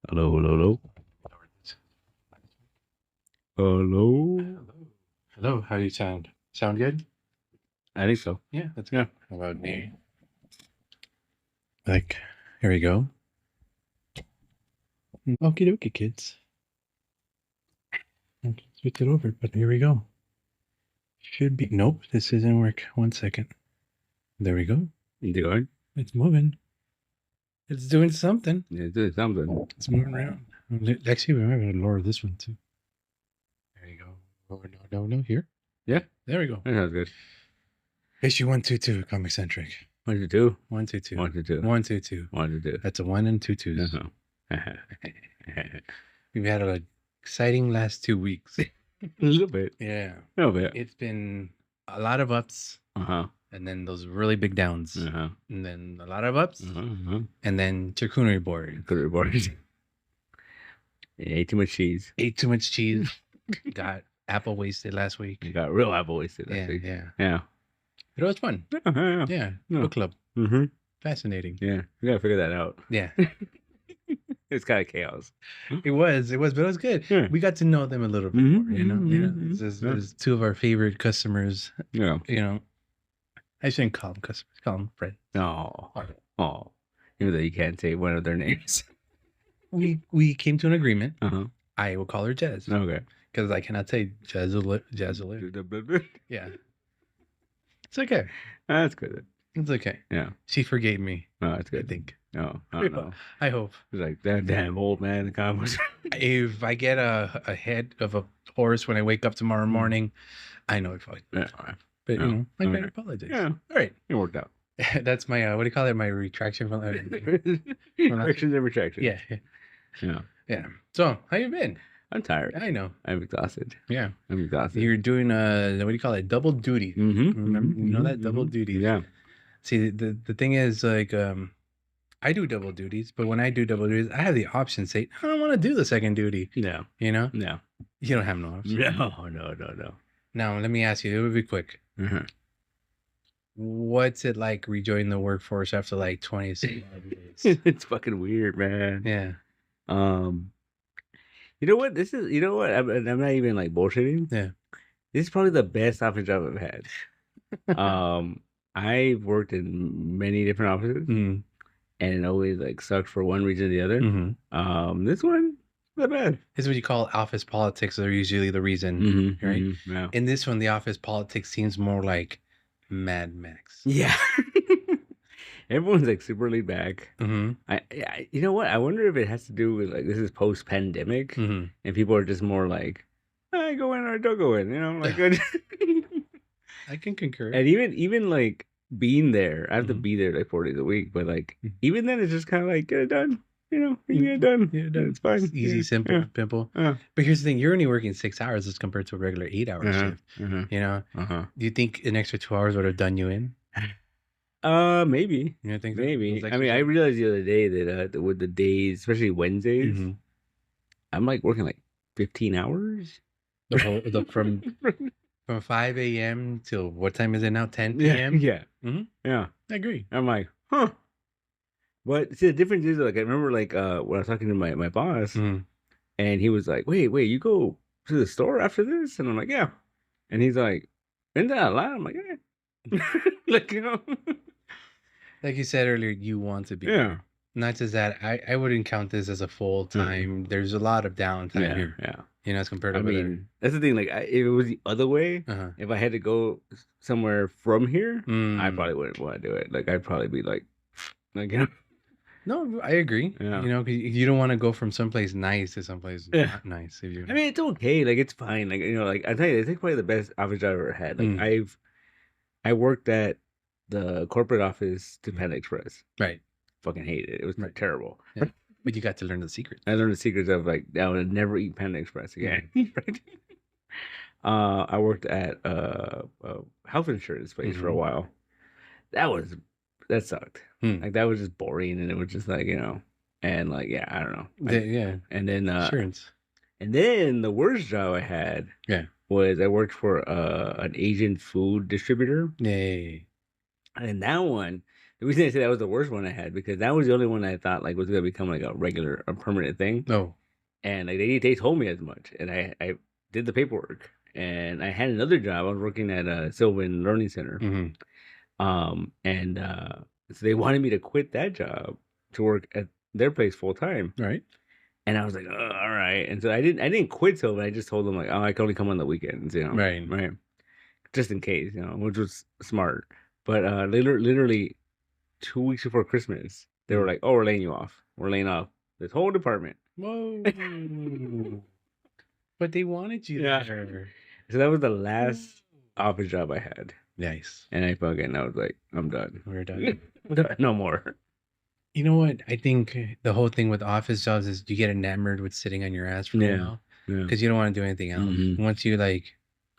Hello, hello, hello. Hello. Hello, how do you sound? Sound good? I think so. Yeah, that's good. How about me? Like, here we go. Okie dokie, kids. Switch it over, but here we go. Should be. Nope, this doesn't work. 1 second. There we go. You doing? It's moving. It's doing something. Yeah, doing something. It's moving around. Actually, we might have to lower this one too. There you go. Oh, no. Here? Yeah. There we go. That sounds good. Issue 122, ComiCentric. 122. 122. 122. 122. 122. That's a 1 and 2 twos. Uh-huh. We've had an exciting last 2 weeks. A little bit. Yeah. A little bit. It's been a lot of ups. And then those really big downs. And then a lot of ups. And then charcuterie board. Charcuterie board. Ate too much cheese. Ate too much cheese. Got apple wasted last week. You got real apple wasted last week. Yeah. But it was fun. Yeah. Book club. Fascinating. Yeah. We gotta figure that out. Yeah. It's kind of chaos. It was, but it was good. Yeah. We got to know them a little bit more, you know. There's two of our favorite customers. Yeah. You know, I shouldn't call them customers, call them friends. Oh. Even though you can't say one of their names. We came to an agreement. I will call her Jazz. Okay. Because I cannot say Jazzle. Yeah. It's okay. That's good. It's okay. Yeah. She forgave me. Oh, that's good. I think. No, I don't know. I hope. It's like that damn old man. If I get a head of a horse when I wake up tomorrow morning, I know it's fine. Yeah. But you know, I better apologize. Yeah. All right. It worked out. That's my what do you call it? My retraction from Corrections and retractions. Yeah. So how you been? I'm tired. I know. I'm exhausted. Yeah. I'm exhausted. You're doing what do you call it? Double duty. Remember, you know that double duty. Yeah. See, the thing is, like, I do double duties, but when I do double duties, I have the option to say, I don't want to do the second duty. No. You know? No. You don't have no option. No. Now, let me ask you, it would be quick. What's it like rejoining the workforce after like 26 days? It's fucking weird, man. Yeah. You know what? I'm not even like bullshitting. Yeah. This is probably the best office job I've had. I've worked in many different offices, and it always like sucked for one reason or the other. This one, not bad. This is what you call office politics. Are usually the reason, right? Yeah. In this one, the office politics seems more like Mad Max. Yeah. Everyone's like super laid back. I you know what? I wonder if it has to do with like this is post pandemic, and people are just more like, I go in or don't go in. You know, like I can concur. And even like being there, I have to be there like 4 days a week. But like even then, it's just kind of like get it done. You know, you get it done. Yeah, done. It's fine. It's easy, simple, pimple. But here's the thing: you're only working 6 hours as compared to a regular 8-hour shift. You know, do you think an extra 2 hours would have done you in? Maybe. You know, think maybe. I mean, I realized the other day that with the days, especially Wednesdays, I'm like working like 15 hours. From 5 a.m. till what time is it now? 10 p.m. Yeah. Yeah, I agree. I'm like, huh. But see, the difference is like I remember like when I was talking to my boss, and he was like, wait, you go to the store after this? And I'm like, yeah. And he's like, isn't that a lot? I'm like, yeah. Like, you know. Like you said earlier, you want to be. Yeah. Not just that, I wouldn't count this as a full time. There's a lot of downtime here. Yeah. You know, as compared to. I mean, that's the thing. Like, if it was the other way, if I had to go somewhere from here, I probably wouldn't want to do it. Like, I'd probably be like, you know. No, I agree. Yeah. You know, because you don't want to go from someplace nice to someplace not nice. If you. I mean, it's okay. Like, it's fine. Like, you know, like I tell you, it's probably the best office job I've ever had. Like, I worked at the corporate office to Panda Express. Right. Fucking hated it. It was terrible. Yeah. But you got to learn the secrets. I learned the secrets of like I would never eat Panda Express again. Right? I worked at a health insurance place for a while. That sucked. Like that was just boring, and it was just like, you know, and like I don't know. Yeah. And then insurance. And then the worst job I had was I worked for an Asian food distributor. Yay. And that one, The reason I say that was the worst one I had because that was the only one I thought like was gonna become like a permanent thing. No. And like they told me as much, and I did the paperwork, and I had another job. I was working at a Sylvan Learning Center, and so they wanted me to quit that job to work at their place full time. Right. And I was like, oh, all right. And so I didn't quit Sylvan. I just told them like, oh, I can only come on the weekends, you know, right, just in case, you know, which was smart. But literally 2 weeks before Christmas, they were like, oh, we're laying you off. We're laying off this whole department. Whoa. But they wanted you there. So that was the last office job I had. Nice. And I was like, I'm done. We're done. No more. You know what? I think the whole thing with office jobs is you get enamored with sitting on your ass for a while. Because you don't want to do anything else. Once you like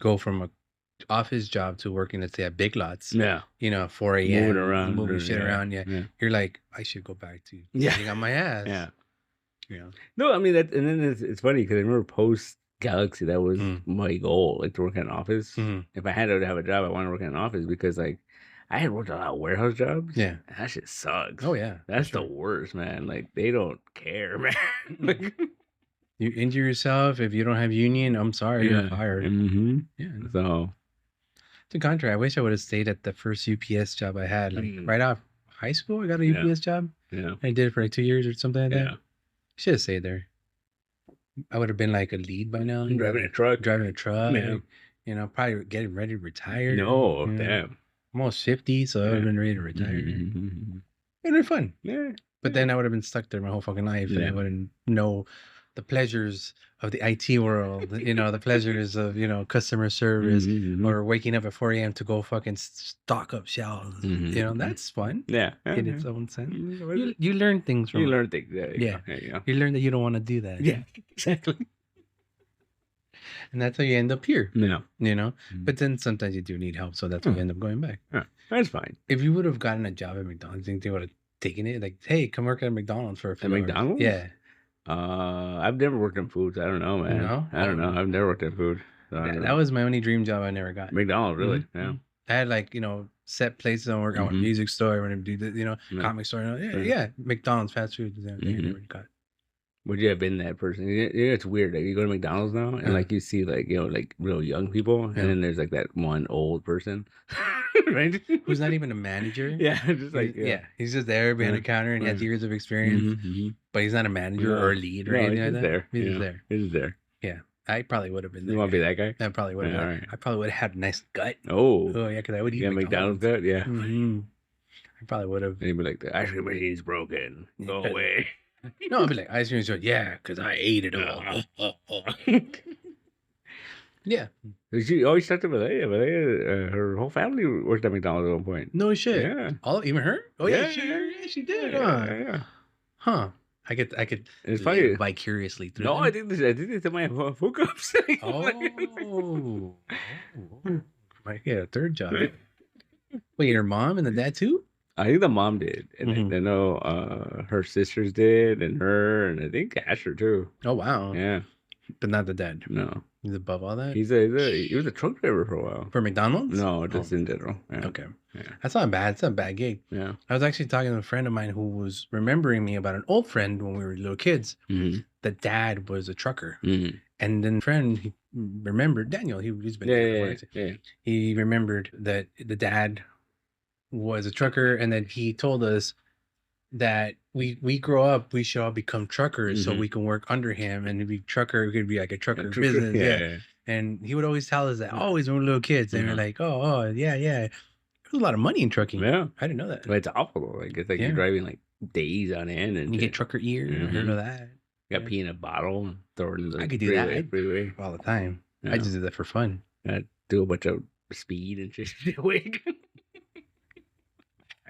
go from a office job to working, let's say, at Big Lots. You know, 4 a.m. Moving around. Moving shit around. You're like, I should go back to sitting on my ass. Yeah. No, I mean, and then it's funny because I remember post Galaxy, that was my goal, like to work in an office. If I had to have a job, I wanted to work in an office because like I had worked a lot of warehouse jobs. Yeah. And that shit sucks. Oh, yeah. That's the worst, man. Like, they don't care, man. Like, you injure yourself. If you don't have union, I'm sorry, you're fired. Yeah. So. To contrary, I wish I would have stayed at the first UPS job I had. Like, right off high school, I got a UPS job. Yeah. I did it for like 2 years or something like that. Should have stayed there. I would have been like a lead by now. Driving a truck. Yeah. You know, probably getting ready to retire. No, you know? damn. I'm almost 50, so I would have been ready to retire. It would have been fun. Yeah. But then I would have been stuck there my whole fucking life, and I wouldn't know the pleasures of the IT world, you know, the pleasures of, you know, customer service or waking up at 4 a.m. to go fucking stock up shelves. You know, that's fun. Yeah. In its own sense. You learn things from it. You learn things. Yeah. You learn that you don't want to do that. Yeah, exactly. And that's how you end up here. Yeah. You know? But then sometimes you do need help, so that's why you end up going back. Yeah, that's fine. If you would have gotten a job at McDonald's, do you think they would have taken it? Like, hey, come work at McDonald's for a few hours. McDonald's? Yeah. I've never worked in foods. I don't know, man. No? I don't know. I've never worked in food. So that was my only dream job I never got. McDonald's, really? Yeah. I had like, you know, set places I work. I want a music store. I want to do this, you know, comic store. Yeah. McDonald's, fast food. I never got. Would you have been that person? It's weird. Like you go to McDonald's now and like you see like, you know, like real young people and then there's like that one old person. Right? Who's not even a manager. Yeah. Just like he's just there behind the counter and he has years of experience. But he's not a manager or a lead or anything like that. There. He's just there. He's there. Yeah. I probably would have been there. You want to be that guy? I probably would have. Right. I probably would have had a nice gut. Oh yeah, because I would eat McDonald's gut. Yeah. I probably would have. And he'd be like, the ice cream machine's broken. Go away. No, I'd be like, ice cream machine. Yeah, because I ate it all. Yeah. She always talked about that. But her whole family worked at McDonald's at one point. No shit. Yeah. Even her? Oh yeah, she did. Yeah. Huh. I could. It's funny. Vicariously through. No, I think they might have hookups. Oh. Might get a third job. Wait, her mom and the dad too? I think the mom did, and I know her sisters did, and her, and I think Asher too. Oh wow! Yeah, but not the dad. No, he's above all that. He was a truck driver for a while. For McDonald's? No, just in general. Yeah. Okay, that's not bad. It's not a bad gig. Yeah, I was actually talking to a friend of mine who was remembering me about an old friend when we were little kids. The dad was a trucker, and then friend he remembered Daniel. He's been there. He remembered that the dad was a trucker, and then he told us that we grow up, we should all become truckers so we can work under him and be trucker. We could be like a trucker business. Yeah. And he would always tell us that always when we were little kids, and we're like, oh yeah. There's a lot of money in trucking. Yeah, I didn't know that. But it's awful. Like it's like you're driving like days on end, and you get trucker ear. I heard of that. You got pee in a bottle and throw it in the I could do that all the time. I just did that for fun. Do a bunch of speed and shit. Wig.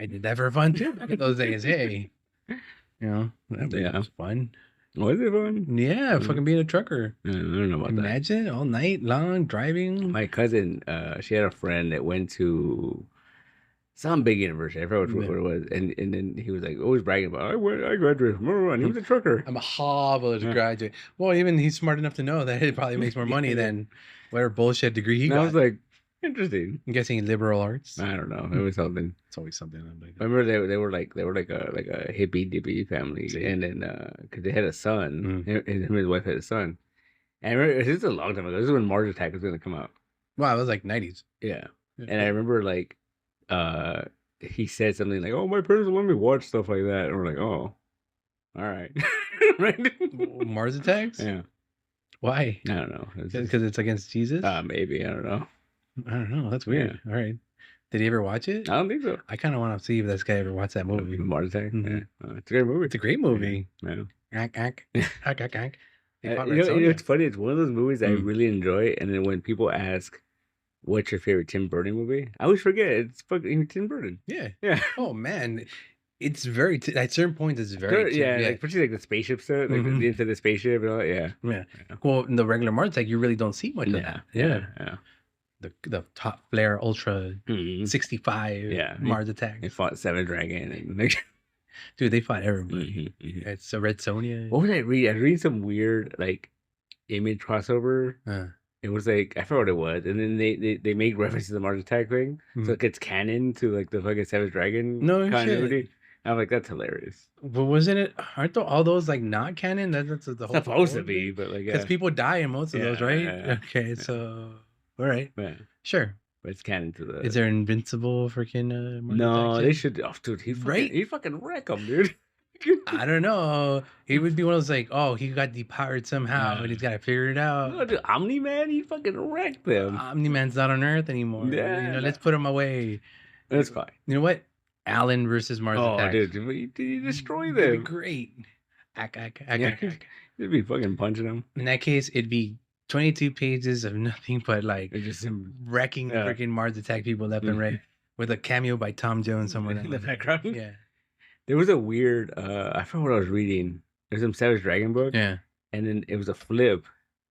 I did that for fun too. Back in those days, hey, you know, that was fun. Was it fun? Yeah, fucking being a trucker. I don't know about that. Imagine all night long driving. My cousin, she had a friend that went to some big university. I forgot what it was, and then he was like always bragging about, I graduated from and he was a trucker. I'm a Harvard graduate. Well, even he's smart enough to know that it probably makes more money than whatever bullshit degree he got. I was like, Interesting. I'm guessing liberal arts. I don't know. It was something. It's always something. I remember they were like a hippie dippy family, and then because they had a son, him and his wife had a son. And I remember this is a long time ago. This is when Mars Attack was going to come out. Wow, it was like 90s. Yeah, and I remember like he said something like, "Oh, my parents will let me watch stuff like that," and we're like, "Oh, all right." Right? Mars Attacks? Yeah. Why? I don't know. Because it's against Jesus? Maybe. I don't know. I don't know. That's weird. Yeah. All right. Did he ever watch it? I don't think so. I kind of want to see if this guy ever watched that movie. Mars Attack? Yeah. It's a great movie. It's a great movie. Yeah. It's funny. It's one of those movies I really enjoy. And then when people ask, what's your favorite Tim Burton movie? I always forget. It's fucking Tim Burton. Yeah. Yeah. Oh, man. It's very, at certain points, it's very, like, especially like the spaceship set, like into the spaceship and all that. Yeah. Well, in the regular Mars Attack, you really don't see much of that. Yeah. The top flare ultra 65 Mars Attacks. They fought Seven Dragon and dude, they fought everybody. It's a Red Sonja. What was I reading? I was reading some weird like image crossover. It was like I forgot what it was, and then they make reference to the Mars Attack thing, so it gets canon to like the fucking Savage Dragon continuity. Shit. I'm like, that's hilarious. But wasn't it? Aren't all those like not canon? That's the whole. Supposed to be, but like because people die in most of those, right? Okay, so all right, sure. But it's canon to the. Is there Invincible freaking? No, they should. Oh, dude, he fucking wreck him, dude. I don't know. He would be one of those like, oh, he got depowered somehow, and he's got to figure it out. No, dude, Omni-Man, he fucking wrecked them. Omni-Man's not on Earth anymore. Yeah, let's put him away. That's fine. You know what? Allen versus Mars Attack. Oh, dude, did you destroy them? It'd be great. You'd be fucking punching them. In that case, it'd be 22 pages of nothing but like just him wrecking freaking Mars Attack people left and right, with a cameo by Tom Jones somewhere in the background. Yeah. There was a weird, I forgot what I was reading. There's some Savage Dragon book. Yeah. And then it was a flip.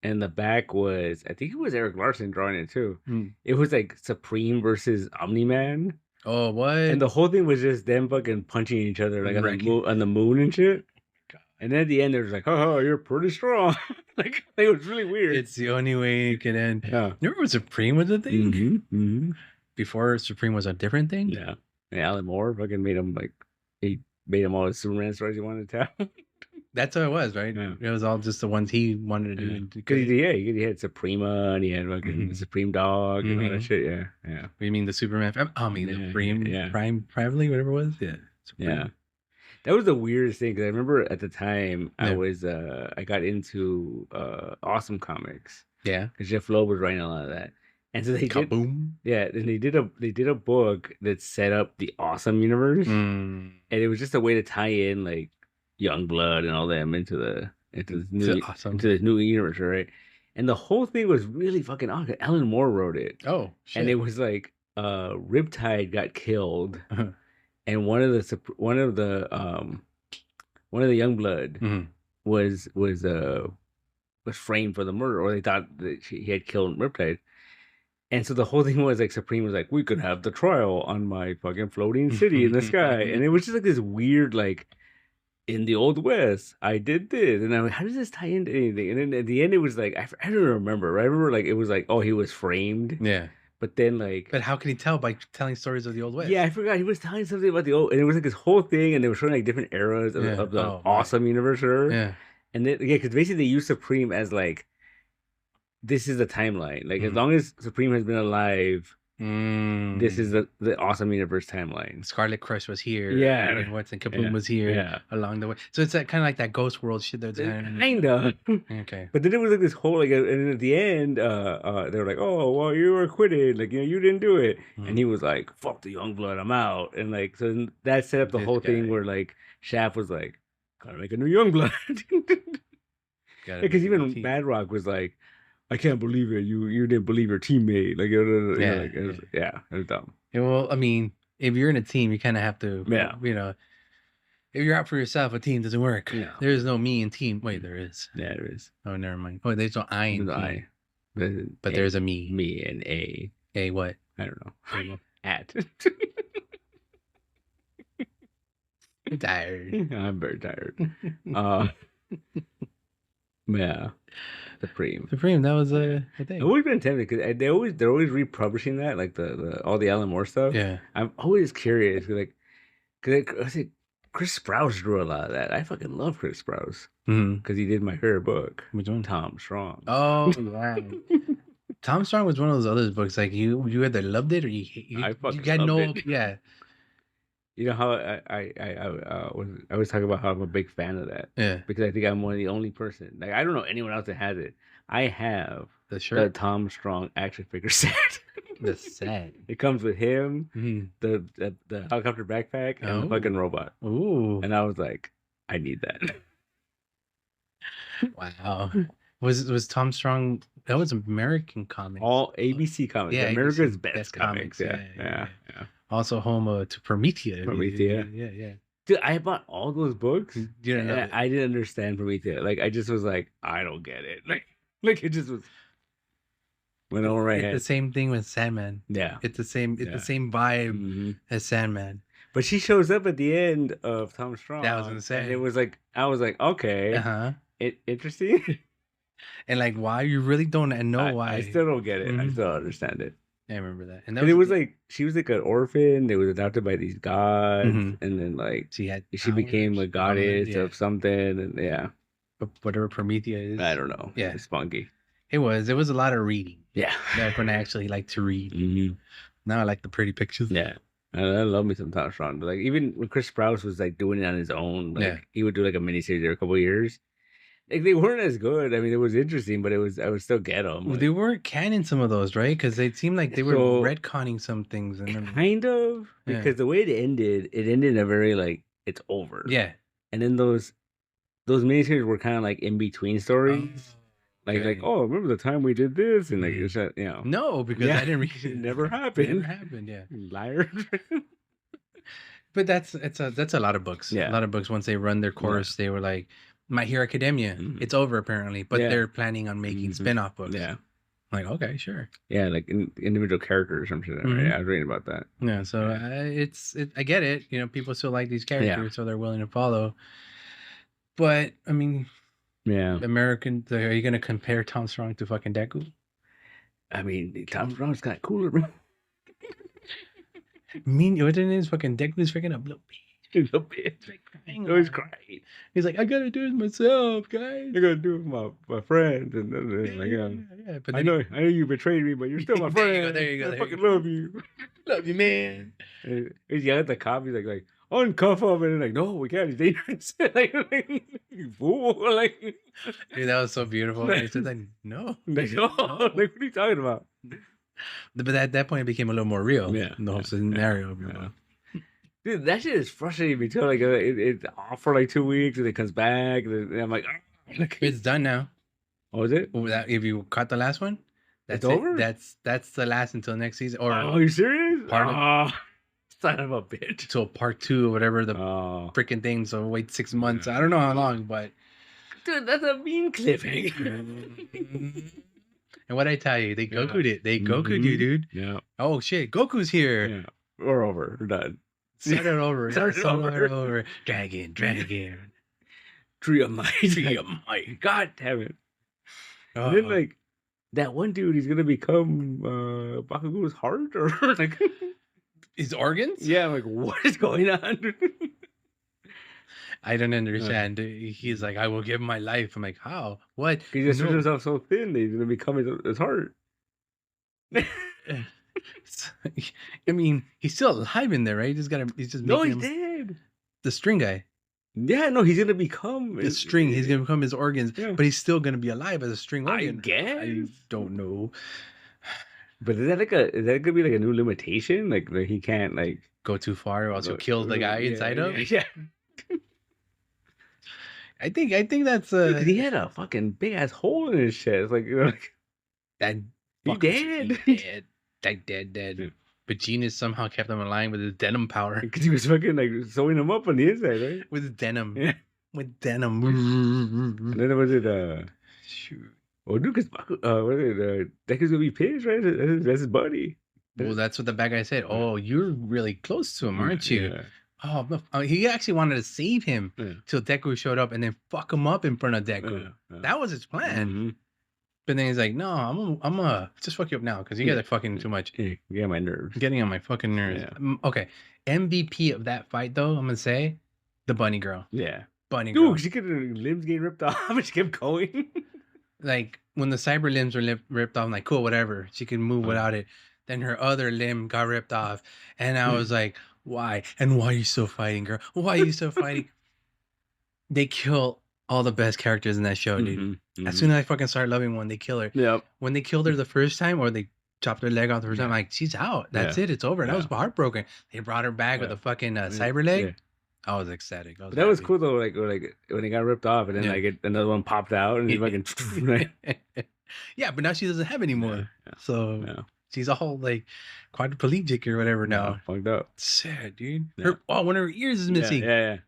And the back was, I think it was Eric Larson drawing it too. It was like Supreme versus Omni-Man. Oh, what? And the whole thing was just them fucking punching each other like on the moon and shit. God. And then at the end, they was like, oh, you're pretty strong. like, it was really weird. It's the only way it can end. Yeah. Remember when Supreme was a thing? Before Supreme was a different thing? Yeah. And Alan Moore fucking made him like, he made him all the Superman stories he wanted to tell. That's how it was, right? Yeah. It was all just the ones he wanted to do. Because he had Suprema and he had fucking the Supreme Dog and all that shit. Yeah. You mean the Superman? The Prime Privately, whatever it was. Yeah. Supreme. Yeah. That was the weirdest thing because I remember at the time I was I got into Awesome Comics. Yeah. Because Jeff Loeb was writing a lot of that. And so they did a book that set up the Awesome universe, and it was just a way to tie in like Youngblood and all them into this new universe, right? And the whole thing was really fucking awesome. Alan Moore wrote it. Oh, shit. And it was like Riptide got killed, and one of the Youngblood was framed for the murder, or they thought that he had killed Riptide. And so the whole thing was like Supreme was like, we could have the trial on my fucking floating city in the sky. And it was just like this weird, like, in the Old West, I did this. And I'm like, how does this tie into anything? And then at the end, it was like, I don't remember. I remember like, it was like, oh, he was framed. Yeah. But then like. But how can he tell by telling stories of the Old West? Yeah, I forgot. He was telling something about the old. And it was like this whole thing. And they were showing like different eras of the Awesome universe. Yeah. And then, because basically they used Supreme as like, this is the timeline. Like as long as Supreme has been alive, this is the Awesome Universe timeline. Scarlet Crush was here. Yeah. And Kaboom was here along the way. So it's that kind of like that Ghost World shit. Kinda. Okay. But then it was like this whole like, and at the end, they were like, "Oh, well, you were acquitted. Like you didn't do it." And he was like, "Fuck the Youngblood, I'm out." And like so that set up the whole thing where like Shaft was like, "Gotta make a new Youngblood." Because even Madrock was like, I can't believe it. You didn't believe your teammate. Like, it was dumb. Yeah, well, I mean, if you're in a team, you kind of have to, you know, if you're out for yourself, a team doesn't work. No. There is no me in team. Wait, there is. Yeah, there is. Oh, never mind. Oh, there's no I in team. I. But there's a me. Me and A. A what? I don't know. At. I'm tired. I'm very tired. Yeah. Supreme. Supreme. That was a I've thing. always been tempted because they're always republishing that, like the all the Alan Moore stuff. Yeah. I'm always curious, like, because I think Chris Sprouse drew a lot of that. I fucking love Chris Sprouse because he did my favorite book. Which one? Tom Strong. Oh, wow. Tom Strong was one of those other books. Like you either loved it or I fucking got loved no, it. yeah. You know how I was talking about how I'm a big fan of that. Yeah. Because I think I'm one of the only person. Like I don't know anyone else that has it. I have The shirt. the Tom Strong action figure set. The set. It comes with him, Mm-hmm. the helicopter backpack, and the fucking robot. Ooh. And I was like, I need that. Wow. Was Tom Strong? That was American Comics. All ABC Comics. Yeah, America's ABC, best comics. Yeah. Also home to Promethea. Promethea. Yeah. Dude, I bought all those books. You didn't know it. I didn't understand Promethea. Like, I just was like, I don't get it. Like it just was. Went over my head. It's the same thing with Sandman. Yeah. It's the same. It's the same vibe as Sandman. But she shows up at the end of Tom Strong. That was insane. And it was like, I was like, okay, interesting. And like, why you really don't know why? I still don't get it. I still don't understand it. I remember that. And it was like she was like an orphan. They was adopted by these gods, and then like she became a goddess of something, and whatever Promethea is. I don't know. Yeah, it's funky. It was a lot of reading. Yeah, back when I actually liked to read. Now I like the pretty pictures. Yeah, I love me some Tom Strong. But like even when Chris Sprouse was like doing it on his own, like he would do like a miniseries every couple of years. Like they weren't as good. I mean, it was interesting, but I would still get them. Well, they weren't canon some of those, right? Because they seemed like they were retconning some things. Kind of, because the way it ended in a very like it's over. Yeah, and then those miniseries were kind of like in between stories. Like oh, remember the time we did this and like it's no, because I didn't read it. It never happened. It never happened. Yeah, liar. But that's a lot of books. Yeah, a lot of books. Once they run their course, they were like. My Hero Academia, it's over apparently, but they're planning on making spin-off books. Yeah. I'm like, okay, sure. Yeah, like individual characters or something. Right? I was reading about that. Yeah, so I get it. You know, people still like these characters, so they're willing to follow. But, I mean, American, are you going to compare Tom Strong to fucking Deku? I mean, Tom Strong's kind of cooler, bro. I mean, what it is, fucking Deku's freaking up, little bitch. He's a bitch. Like crying. Always crying. He's like, I gotta do it myself, guys. I gotta do it with my friends. And then But I know you betrayed me, but you're still my friend. There you go. I fucking love you. Love you, man. He's yelling at the cop. He's like uncuff him, and like, no, we can't. He's dangerous. You fool. Like, dude, that was so beautiful. He said like, no. Like, no. Like, what are you talking about? But at that point, it became a little more real. Yeah, the whole scenario. Dude, that shit is frustrating me too. Like it's off for like 2 weeks, and it comes back, and I'm like, it's done now. Oh, is it? If you caught the last one, that's over. That's the last until next season. Or are you serious? Son of a bitch. Till part 2 or whatever the freaking thing. So wait 6 months. I don't know how long, but dude, that's a mean cliffhanger. And what I tell you, they Goku'd it. They Goku'd you, dude. Yeah. Oh shit, Goku's here. Yeah. We're over. We're done. Start it over. Start over. Dragon. Tree of might. God damn it. And then like that one dude, he's gonna become Bakugo's heart or like his organs? Yeah, I'm like, what is going on? I don't understand. He's like, I will give my life. I'm like, how? What? He just made himself so thin that he's gonna become his heart. I mean, he's still alive in there, right? He's just no, he's dead. The string guy. Yeah, no, he's gonna become the string. He's gonna become his organs, but he's still gonna be alive as a string organ. I guess. I don't know. But is that gonna be like a new limitation? Like he can't like go too far, or else he'll kill the guy inside him. Yeah. I think that's Dude, he had a fucking big ass hole in his chest. Like that. He dead. Like dead. But Genius somehow kept him alive with his denim power. Because he was fucking like sewing him up on the inside, right? With his denim. Yeah. With denim. And then was it shoot. Oh, dude, because Deku's gonna be pissed, right? That's his buddy. Well, that's what the bad guy said. Oh, you're really close to him, aren't you? Yeah. Oh, he actually wanted to save him till Deku showed up and then fuck him up in front of Deku. That was his plan. But then he's like, no, I'm gonna just fuck you up now because you guys are fucking too much. Yeah, my nerves. Getting on my fucking nerves. Yeah. Okay. MVP of that fight, though, I'm gonna say the bunny girl. Yeah. Bunny girl. Dude, she could have limbs getting ripped off and she kept going. Like when the cyber limbs were ripped off, I'm like, cool, whatever. She can move without it. Then her other limb got ripped off. And I was like, why? And why are you still fighting, girl? Why are you still fighting? They kill all the best characters in that show, dude. As soon as I fucking start loving one, they kill her. Yep. When they killed her the first time, or they chopped her leg off the first time, I'm like, she's out. That's it. It's over. And I was heartbroken. They brought her back with a fucking cyber leg. Yeah. I was ecstatic. That was cool though. Like when it got ripped off, and then another one popped out, and he fucking. Yeah, but now she doesn't have anymore. So she's all like quadriplegic or whatever now. Fucked up. Sad, dude. Her, one of her ears is missing. Yeah.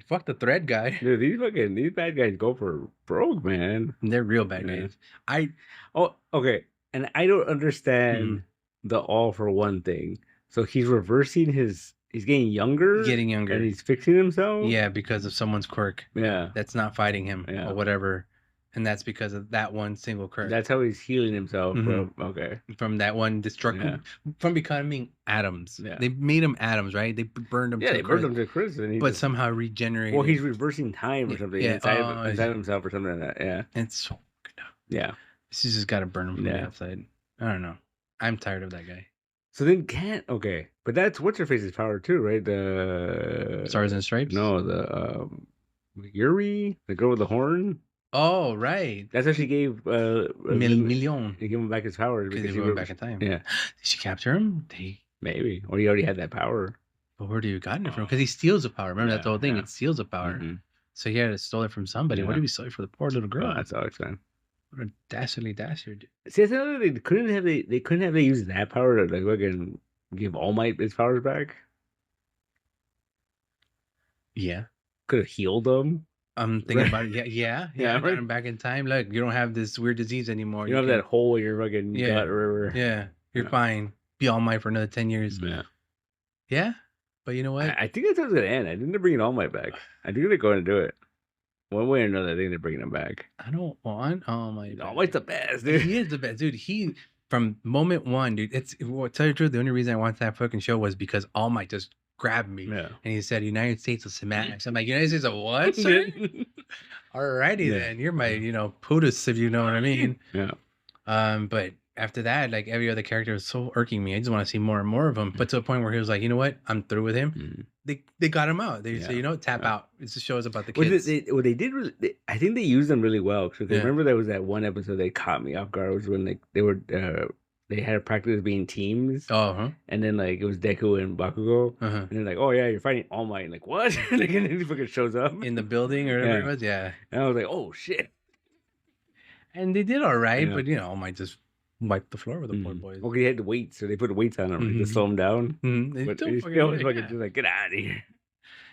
Fuck the thread guy. Dude, these bad guys go for broke, man. They're real bad guys. Okay. And I don't understand the all for one thing. So he's reversing he's getting younger. And he's fixing himself. Yeah, because of someone's quirk. Yeah. That's not fighting him or whatever. And that's because of that one single quirk. That's how he's healing himself. Okay. From that one destruction. From becoming atoms. Yeah. They made him atoms, right? They burned him they burned him to crisp. But somehow regenerated. Well, he's reversing time or something inside himself or something like that. Yeah. It's so good. Yeah. She's just got to burn him from the outside. I don't know. I'm tired of that guy. So then okay. But that's what's her face's power too, right? The Stars and Stripes? No, the Yuri, the girl with the horn. Oh, right. That's how she gave Million. He gave him back his powers because he went back in time. Yeah. Did she capture him? Maybe. Or he already had that power. But where do you gotten it from? Because he steals the power. Remember that's the whole thing. It steals the power. So he had to steal it from somebody. What did he steal it for the poor little girl? Oh, that's all it's fine. What a dastardly dastard. See, that's another thing. They couldn't have used that power to like fucking give All Might his powers back. Yeah. Could have healed them. I'm thinking about it. Yeah. Right? I'm back in time. Look, you don't have this weird disease anymore. You don't have that hole in your fucking gut or whatever. Yeah. You're fine. Be All Might for another 10 years. Yeah. But you know what? I think that's how it's gonna end. I think they're bringing All Might back. I think they're going to do it. One way or another, I think they're bringing him back. I don't want All Might. All Might's the best, dude. He is the best, dude. He from moment one, dude. Tell you the truth, the only reason I watched that fucking show was because All Might just grabbed me, and he said, "United States of smash." I'm like, "United States of what, sir?" Alrighty then, you're my, POTUS, if you know what I mean. But after that, like every other character was so irking me. I just want to see more and more of them. But to a point where he was like, you know what? I'm through with him. They got him out. They say, tap out. It's the show is about the kids. They did really. I think they used them really well. Because remember there was that one episode that caught me off guard. Was when they had a practice being teams. And then like it was Deku and Bakugo. And then like, oh yeah, you're fighting All Might. And like what? And then he fucking shows up in the building or whatever it was. Yeah. And I was like, oh shit. And they did all right, but All Might just wiped the floor with the poor boys. Well, he had the weights, so they put the weights on him to slow him down. But he's still fucking just like, get out of here.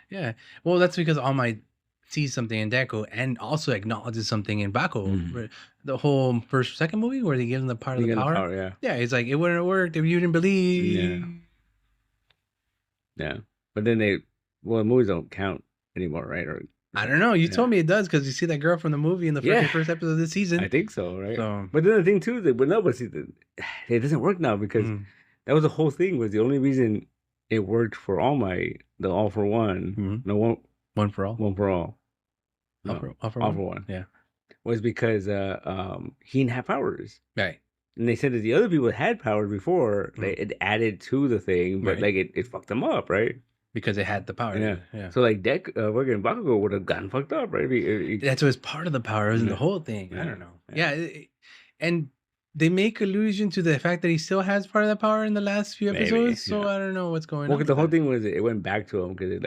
Yeah. Well, that's because All Might sees something in Deku and also acknowledges something in Baku. The whole second movie where they give him the part of the power. Yeah, he's like, it wouldn't have worked if you didn't believe. Yeah. But then the movies don't count anymore, right? Or I don't know. You told me it does because you see that girl from the movie in the first episode of the season. I think so, right? But then the thing too, it doesn't work now because that was the whole thing. Was the only reason it worked for All Might, the All for One, One for All, One for All, All for One, yeah, was because he didn't have powers, right? And they said that the other people had powers before, it added to the thing, but like it fucked them up, right? Because it had the power. Yeah. So like fucking Bakugo would have gotten fucked up, right? That's was part of the power, isn't the whole thing. I don't know. And they make allusion to the fact that he still has part of the power in the last few episodes. So I don't know what's going on. Well, the whole thing was it went back to him because it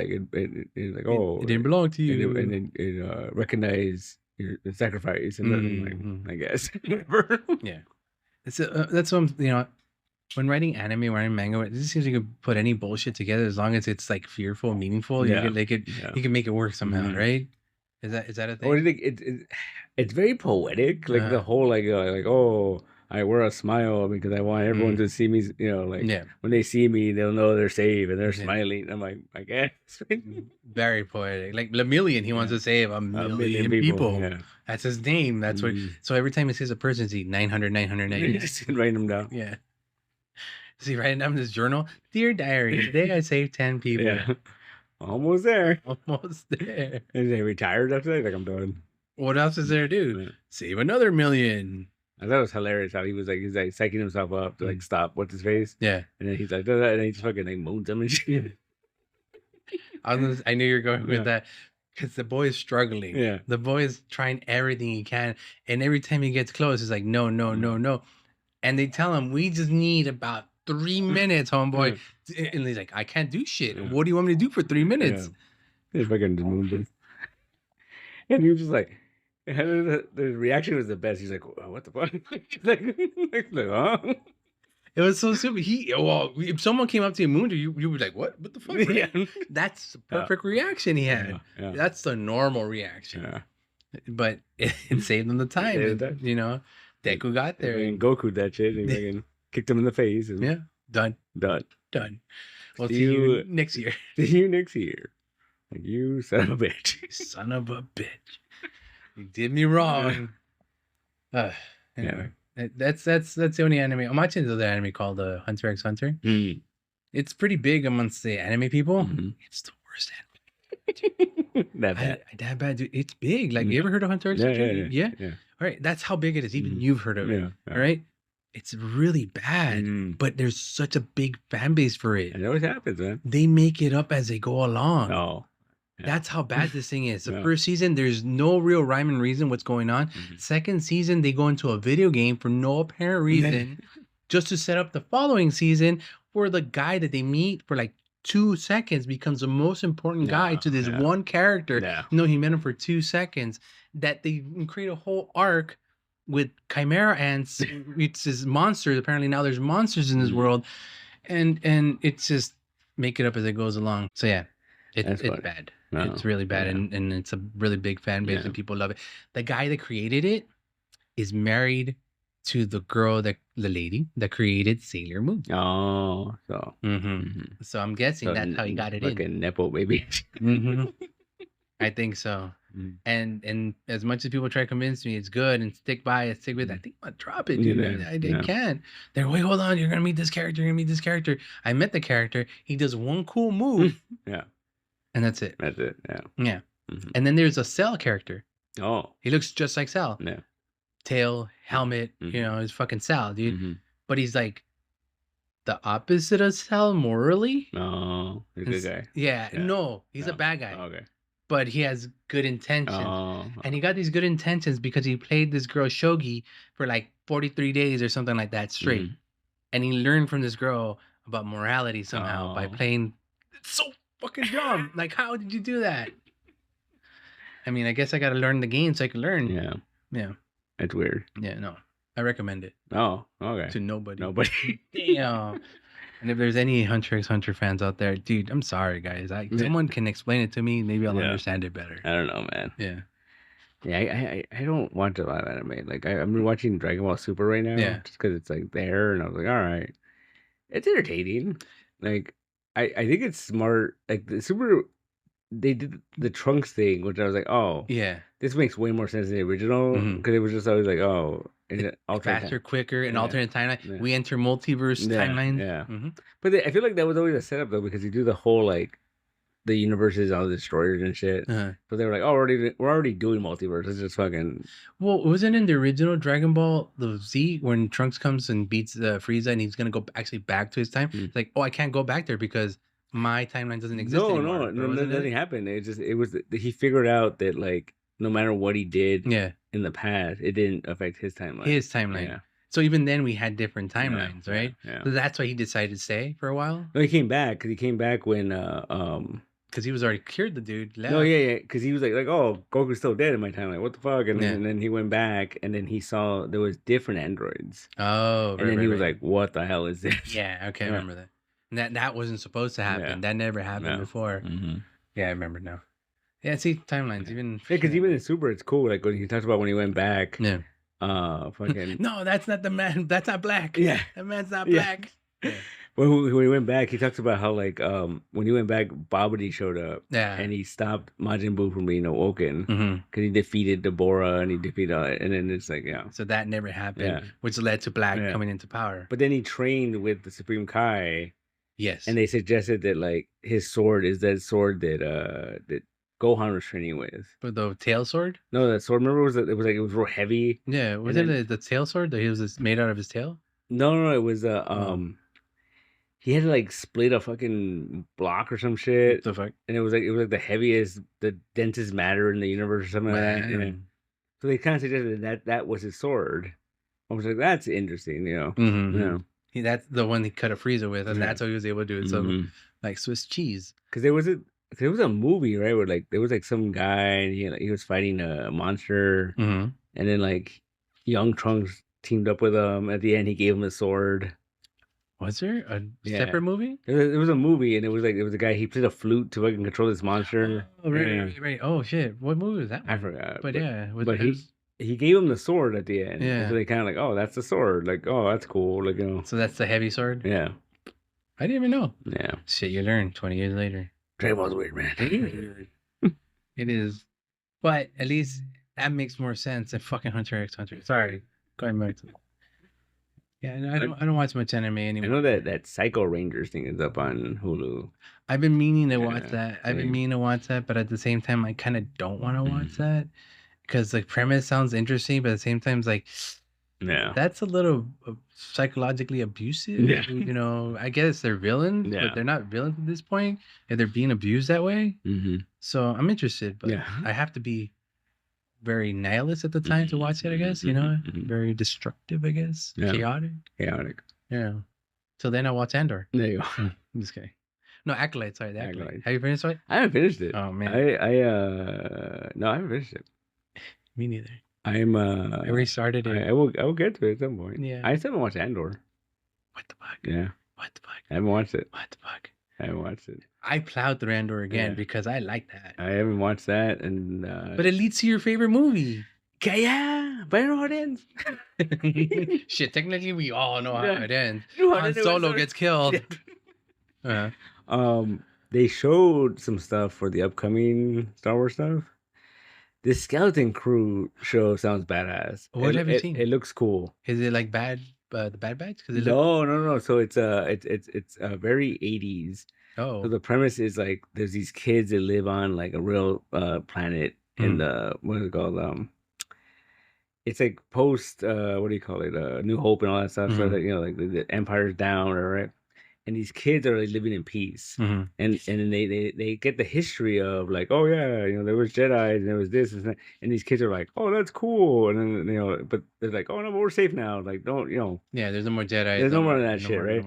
didn't belong to you, and then it recognized the sacrifice and I guess. Yeah. That's what when writing anime, writing manga, it just seems like you could put any bullshit together as long as it's like fearful, meaningful. You can make it work somehow, right? Is that a thing? Or it's very poetic, like the whole like I wear a smile because I want everyone to see me. You know, like when they see me, they'll know they're safe and they're smiling. I'm like, I guess. Very poetic. Like Lemillion, he wants to save a million people. Yeah. That's his name. That's what. So every time he sees a person, he 900, 900, just write them down. Yeah. Is he writing down in his journal? Dear diary, today I saved 10 people. Yeah. Almost there. Almost there. Is he retired after that? Like, I'm done. What else is there to do? Yeah. Save another million. I thought it was hilarious how he's like psyching himself up to like stop what's his face. Yeah. And then he's like, and then he just fucking like moans him and shit. I knew you were going with that. Because the boy is struggling. Yeah. The boy is trying everything he can. And every time he gets close, he's like, no, no, no, no. And they tell him, we just need about 3 minutes, homeboy. And he's like, I can't do shit. What do you want me to do for 3 minutes? Yeah. He's fucking just moving. And he was just like, the reaction was the best. He's like, oh, what the fuck? like, huh? It was so stupid. If someone came up to you, Moon, you would be like, what? What the fuck? Yeah. That's the perfect reaction he had. Yeah. That's the normal reaction. Yeah. But it saved him the time. You know, Deku got there. And Goku that shit. And fucking kicked him in the face. And yeah. Done. We'll see you next year. See you next year. Like, you son of a bitch. Son of a bitch. You did me wrong. Anyway. Yeah. That's the only anime. I'm watching the other anime called Hunter x Hunter. It's pretty big amongst the anime people. It's the worst anime. That bad, dude. It's big. Like, you ever heard of Hunter x Hunter? Yeah. All right, that's how big it is. Even you've heard of it. All right, it's really bad, but there's such a big fan base for it. It always happens, man. They make it up as they go along. Oh. Yeah. That's how bad this thing is. The first season, there's no real rhyme and reason what's going on. Second season, they go into a video game for no apparent reason, just to set up the following season where the guy that they meet for like 2 seconds becomes the most important guy to this one character. No, he met him for 2 seconds. That they create a whole arc with chimera ants, which is monsters. Apparently now there's monsters in this world, and it's just make it up as it goes along. So yeah, it's bad. No, it's really bad, and it's a really big fan base, and people love it. The guy that created it is married to the lady that created Sailor Moon. Oh, so so I'm guessing that's how he got it in. Like a nepo baby. I think so. And as much as people try to convince me it's good and stick by it, stick with it, I think I'll drop it, dude. I can't. They're, wait, hold on, you're gonna meet this character, I met the character, he does one cool move. And that's it. Yeah. And then there's a Cell character. Oh. He looks just like Cell. Yeah. Tail, helmet, you know, he's fucking Cell, dude. But he's like the opposite of Cell morally. Oh, he's a good guy. Yeah. No, he's a bad guy. Okay. But he has good intentions. And he got these good intentions because he played this girl Shogi for like 43 days or something like that straight. And he learned from this girl about morality somehow by playing. It's so fucking dumb. Like, how did you do that? I mean, I guess I got to learn the game so I can learn. Yeah. It's weird. Yeah, no. I recommend it. Oh, okay. To nobody. Damn. And if there's any Hunter x Hunter fans out there, dude, I'm sorry, guys. Someone can explain it to me. Maybe I'll understand it better. I don't know, man. Yeah. Yeah, I don't watch a lot of anime. Like, I'm watching Dragon Ball Super right now. Yeah. Just because it's like there, and I was like, all right. It's entertaining. Like, I think it's smart. Like, the Super, they did the Trunks thing, which I was like, oh. Yeah. This makes way more sense than the original. Because it was just always like, oh. Faster, quicker, and alternate timeline. Yeah. We enter multiverse timelines. Yeah. But I feel like that was always a setup, though, because you do the whole, like, the universes, all the destroyers and shit. So they were like, oh, we're already doing multiverse. It's just fucking. Well, wasn't in the original Dragon Ball the Z when Trunks comes and beats Frieza and he's gonna go actually back to his time? It's like, oh, I can't go back there because my timeline doesn't exist anymore. No, nothing happened. It was he figured out that, like, no matter what he did in the past, it didn't affect his timeline. Yeah. So even then we had different timelines, right? Yeah. So that's why he decided to stay for a while. No, he came back when because he was already cured the dude. Left. No, yeah, because he was like, oh, Goku's still dead in my timeline. What the fuck? And then he went back, and then he saw there was different androids. Oh, and then he was like, what the hell is this? Yeah, okay, I remember that. And that wasn't supposed to happen. Yeah. That never happened before. Yeah, I remember now. Yeah, see, timelines, even... Yeah, because even in Super, it's cool. Like, when he talks about when he went back. Yeah. Fucking No, that's not the man. That's not black. yeah, That man's not yeah. black. Yeah. When he went back, he talks about how like when he went back, Babidi showed up Yeah. and he stopped Majin Buu from being awoken Mhm. because he defeated Deborah and he defeated and then it's like So that never happened, Yeah. which led to Black Yeah. coming into power. But then he trained with the Supreme Kai, Yes. and they suggested that like his sword is that sword that Gohan was training with. With the tail sword? No, that sword. Remember, it was real heavy. Yeah, was And it the tail sword that he was made out of his tail? No, it was Oh. he had to like split a fucking block or some shit, What the fuck? and it was like the heaviest, the densest matter in the universe or something like that. Yeah. Man. So they kind of suggested that was his sword. I was like, that's interesting, you know. Mhm. Yeah. That's the one he cut a freezer with, and Yeah. that's how he was able to do it. So Mhm. like Swiss cheese. Because there was a movie, right, where like there was like some guy and he was fighting a monster, Mhm. and then like young Trunks teamed up with him. At the end, he gave him a sword. Was there a Yeah. separate movie? It was a movie, and it was a guy. He played a flute to fucking control this monster. Oh, right, Yeah. right. Oh shit! What movie was that? I one? forgot. But yeah, but he gave him the sword at the end. Yeah. So they kind of like, oh, that's the sword. Like, oh, that's cool. Like, you know. So that's the heavy sword. Yeah. I didn't even know. Yeah. Shit, you learn 20 years later. Dragon Ball's weird, man. It is, but at least that makes more sense than fucking Hunter x Hunter. Sorry, going back to. Yeah, no, I don't watch much anime I anymore. know that Psycho Rangers thing is up on Hulu. I've been meaning to watch Yeah, that. I've been same. meaning to watch that, but at the same time, I kind of don't want to watch that because the premise sounds interesting, but at the same time, it's like, Yeah. that's a little psychologically abusive. Yeah. You know, I guess they're villains, Yeah. but they're not villains at this point, and they're being abused that way. Mm-hmm. So I'm interested, but Yeah. I have to be very nihilist at the time to watch it, I guess, you know, very destructive, I guess, Yeah. chaotic. Yeah. So then I watch Andor. There you go. I'm just kidding. No, Acolyte, sorry, the Acolyte. Acolyte. Have you finished it? I haven't finished it. Oh man, No, I haven't finished it. me neither. I'm I restarted it. I will get to it at some point. Yeah. I still haven't watched Andor. What the fuck? Yeah. What the fuck? I haven't watched it. What the fuck? I haven't watched it. I plowed through Andor again Yeah. because I like that. I haven't watched that, and But it leads to your favorite movie. yeah, but I don't know how it ends. Shit, technically we all know how Yeah. it ends. You know how Han it ends. Solo gets killed. They showed some stuff for the upcoming Star Wars stuff. This Skeleton Crew show sounds badass. What have you seen? It looks cool. Is it like the Bad Batch? No. So it's very 80s. Oh. So the premise is like there's these kids that live on like a real planet in the what is it called? It's like post what do you call it? New Hope and all that stuff. So that, you know, like the Empire's down, right? And these kids are like living in peace, and then they get the history of like, oh yeah, you know, there was Jedi and there was this and that, and these kids are like, oh, that's cool, and then, you know, but they're like, oh no, but we're safe now, like don't, you know, Yeah, there's no more Jedi. there's no more of that shit, right?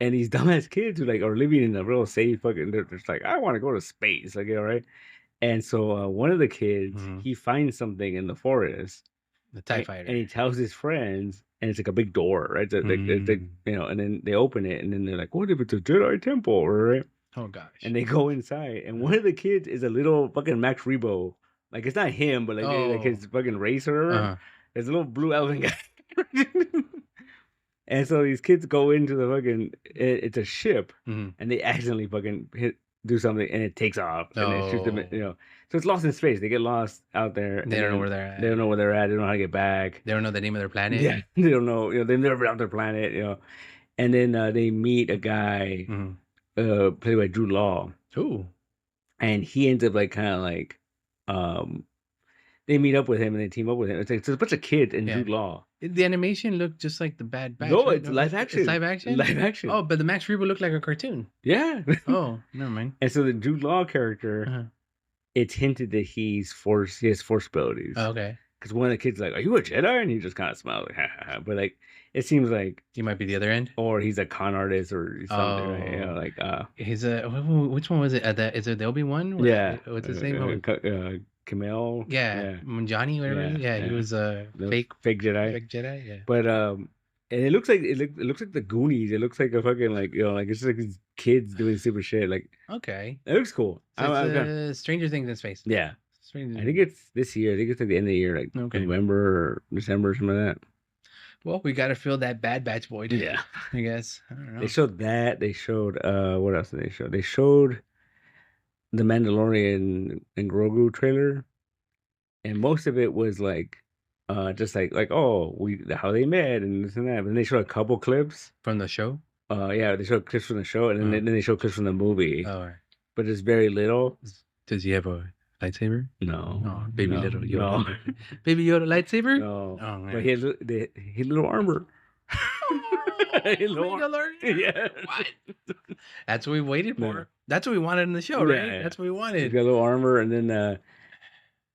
And these dumbass kids who like are living in a real safe fucking, they're just like, I want to go to space, like, you know, right? And so one of the kids, he finds something in the forest, The TIE fighter, and he tells his friends, and it's like a big door, right? So it's like, you know, and then they open it, and then they're like, what if it's a Jedi temple, right? Oh gosh. And they go inside, and one of the kids is a little fucking Max Rebo. Like, it's not him, but like his fucking race or whatever. There's a little blue elven guy. And so these kids go into the fucking, it's a ship, and they accidentally fucking do something, and it takes off, and it shoots them, you know. So it's lost in space. They get lost out there. They don't know where they're at. They don't know where they're at. They don't know how to get back. They don't know the name of their planet. Yeah, they don't know. You know, they've never been out their planet. You know, and then they meet a guy played by Jude Law. Ooh. And he ends up like kind of like, they meet up with him and they team up with him. It's like, so it's a bunch of kids and Jude Law. The animation looked just like the Bad Batch. No, right? it's live action. It's live action. Live action. Oh, but the Max Rebo looked like a cartoon. Yeah. Oh, never mind. And so the Jude Law character, it's hinted that he has force abilities. Oh, okay. Because one of the kids is like, "Are you a Jedi?" And he just kind of smiles like, "Ha ha ha." But like, it seems like he might be the other end, or he's a con artist or something. Oh. Right? You know, like he's a which one was it? Is it the Obi-Wan? Yeah. What's his name? Kamel. Yeah. Munjani, whatever. Yeah, he was a fake Jedi. Fake Jedi. Yeah. But and it looks like it looks like the Goonies. It looks like a fucking like, you know, like it's like these kids doing super shit. Like, okay, it looks cool. So it's Stranger Things in space. Yeah. I think it's this year. I think it's at the end of the year, like November or December or something like that. Well, we got to fill that Bad Batch void. Yeah, I guess. I don't know. They showed that. They showed what else did they show? They showed the Mandalorian and Grogu trailer, and most of it was like, just like how they met and this and that. But then they showed a couple clips from the show. Yeah, they showed clips from the show, and then they showed clips from the movie. Oh, right. But it's very little. Does he have a lightsaber? No. Oh, baby little Yoda. No. Baby Yoda lightsaber? No. Oh, man. But he had little armor. Yeah. What? That's what we waited for. No. That's what we wanted in the show, right? Yeah. That's what we wanted. He's got a little armor, and then I'm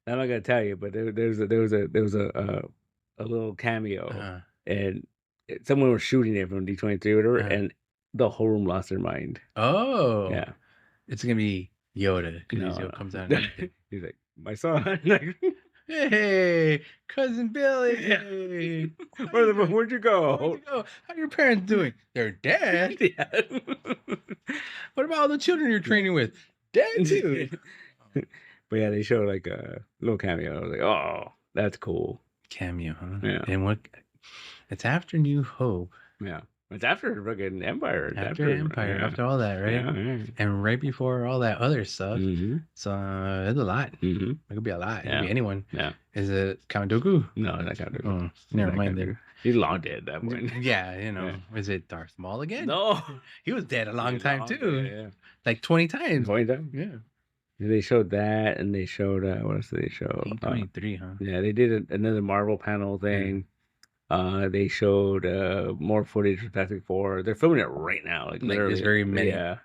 not gonna tell you, but there was a little cameo, and someone was shooting it from D23 or whatever, and the whole room lost their mind. Oh, yeah. It's gonna be Yoda because Yoda comes out. He's like, my son. Like, hey, cousin Billy. Hey. Where'd you go? How are your parents doing? They're dead. Yeah. What about all the children you're training with? Dead too. But yeah, they showed like a little cameo. I was like, oh, that's cool. Cameo, huh? Yeah. And what? It's after New Hope. Yeah. It's after fucking Empire. After Empire, after all that, right? Yeah. And right before all that other stuff. Mm-hmm. So it's a lot. Mm-hmm. It could be a lot. It Yeah. could be anyone. Yeah. Is it Count Dooku? No, not Count Dooku. Oh, never mind then. He's long dead, that one. Yeah, you know. Yeah. Is it Darth Maul again? No. He was dead a long time too. Yeah. Like 20 times. 20 times? Yeah. They showed that, and they showed, what else did they show? 23, huh? Yeah, they did another Marvel panel thing. They showed more footage from Fantastic Four. They're filming it right now. Like literally. It's very many. Yeah.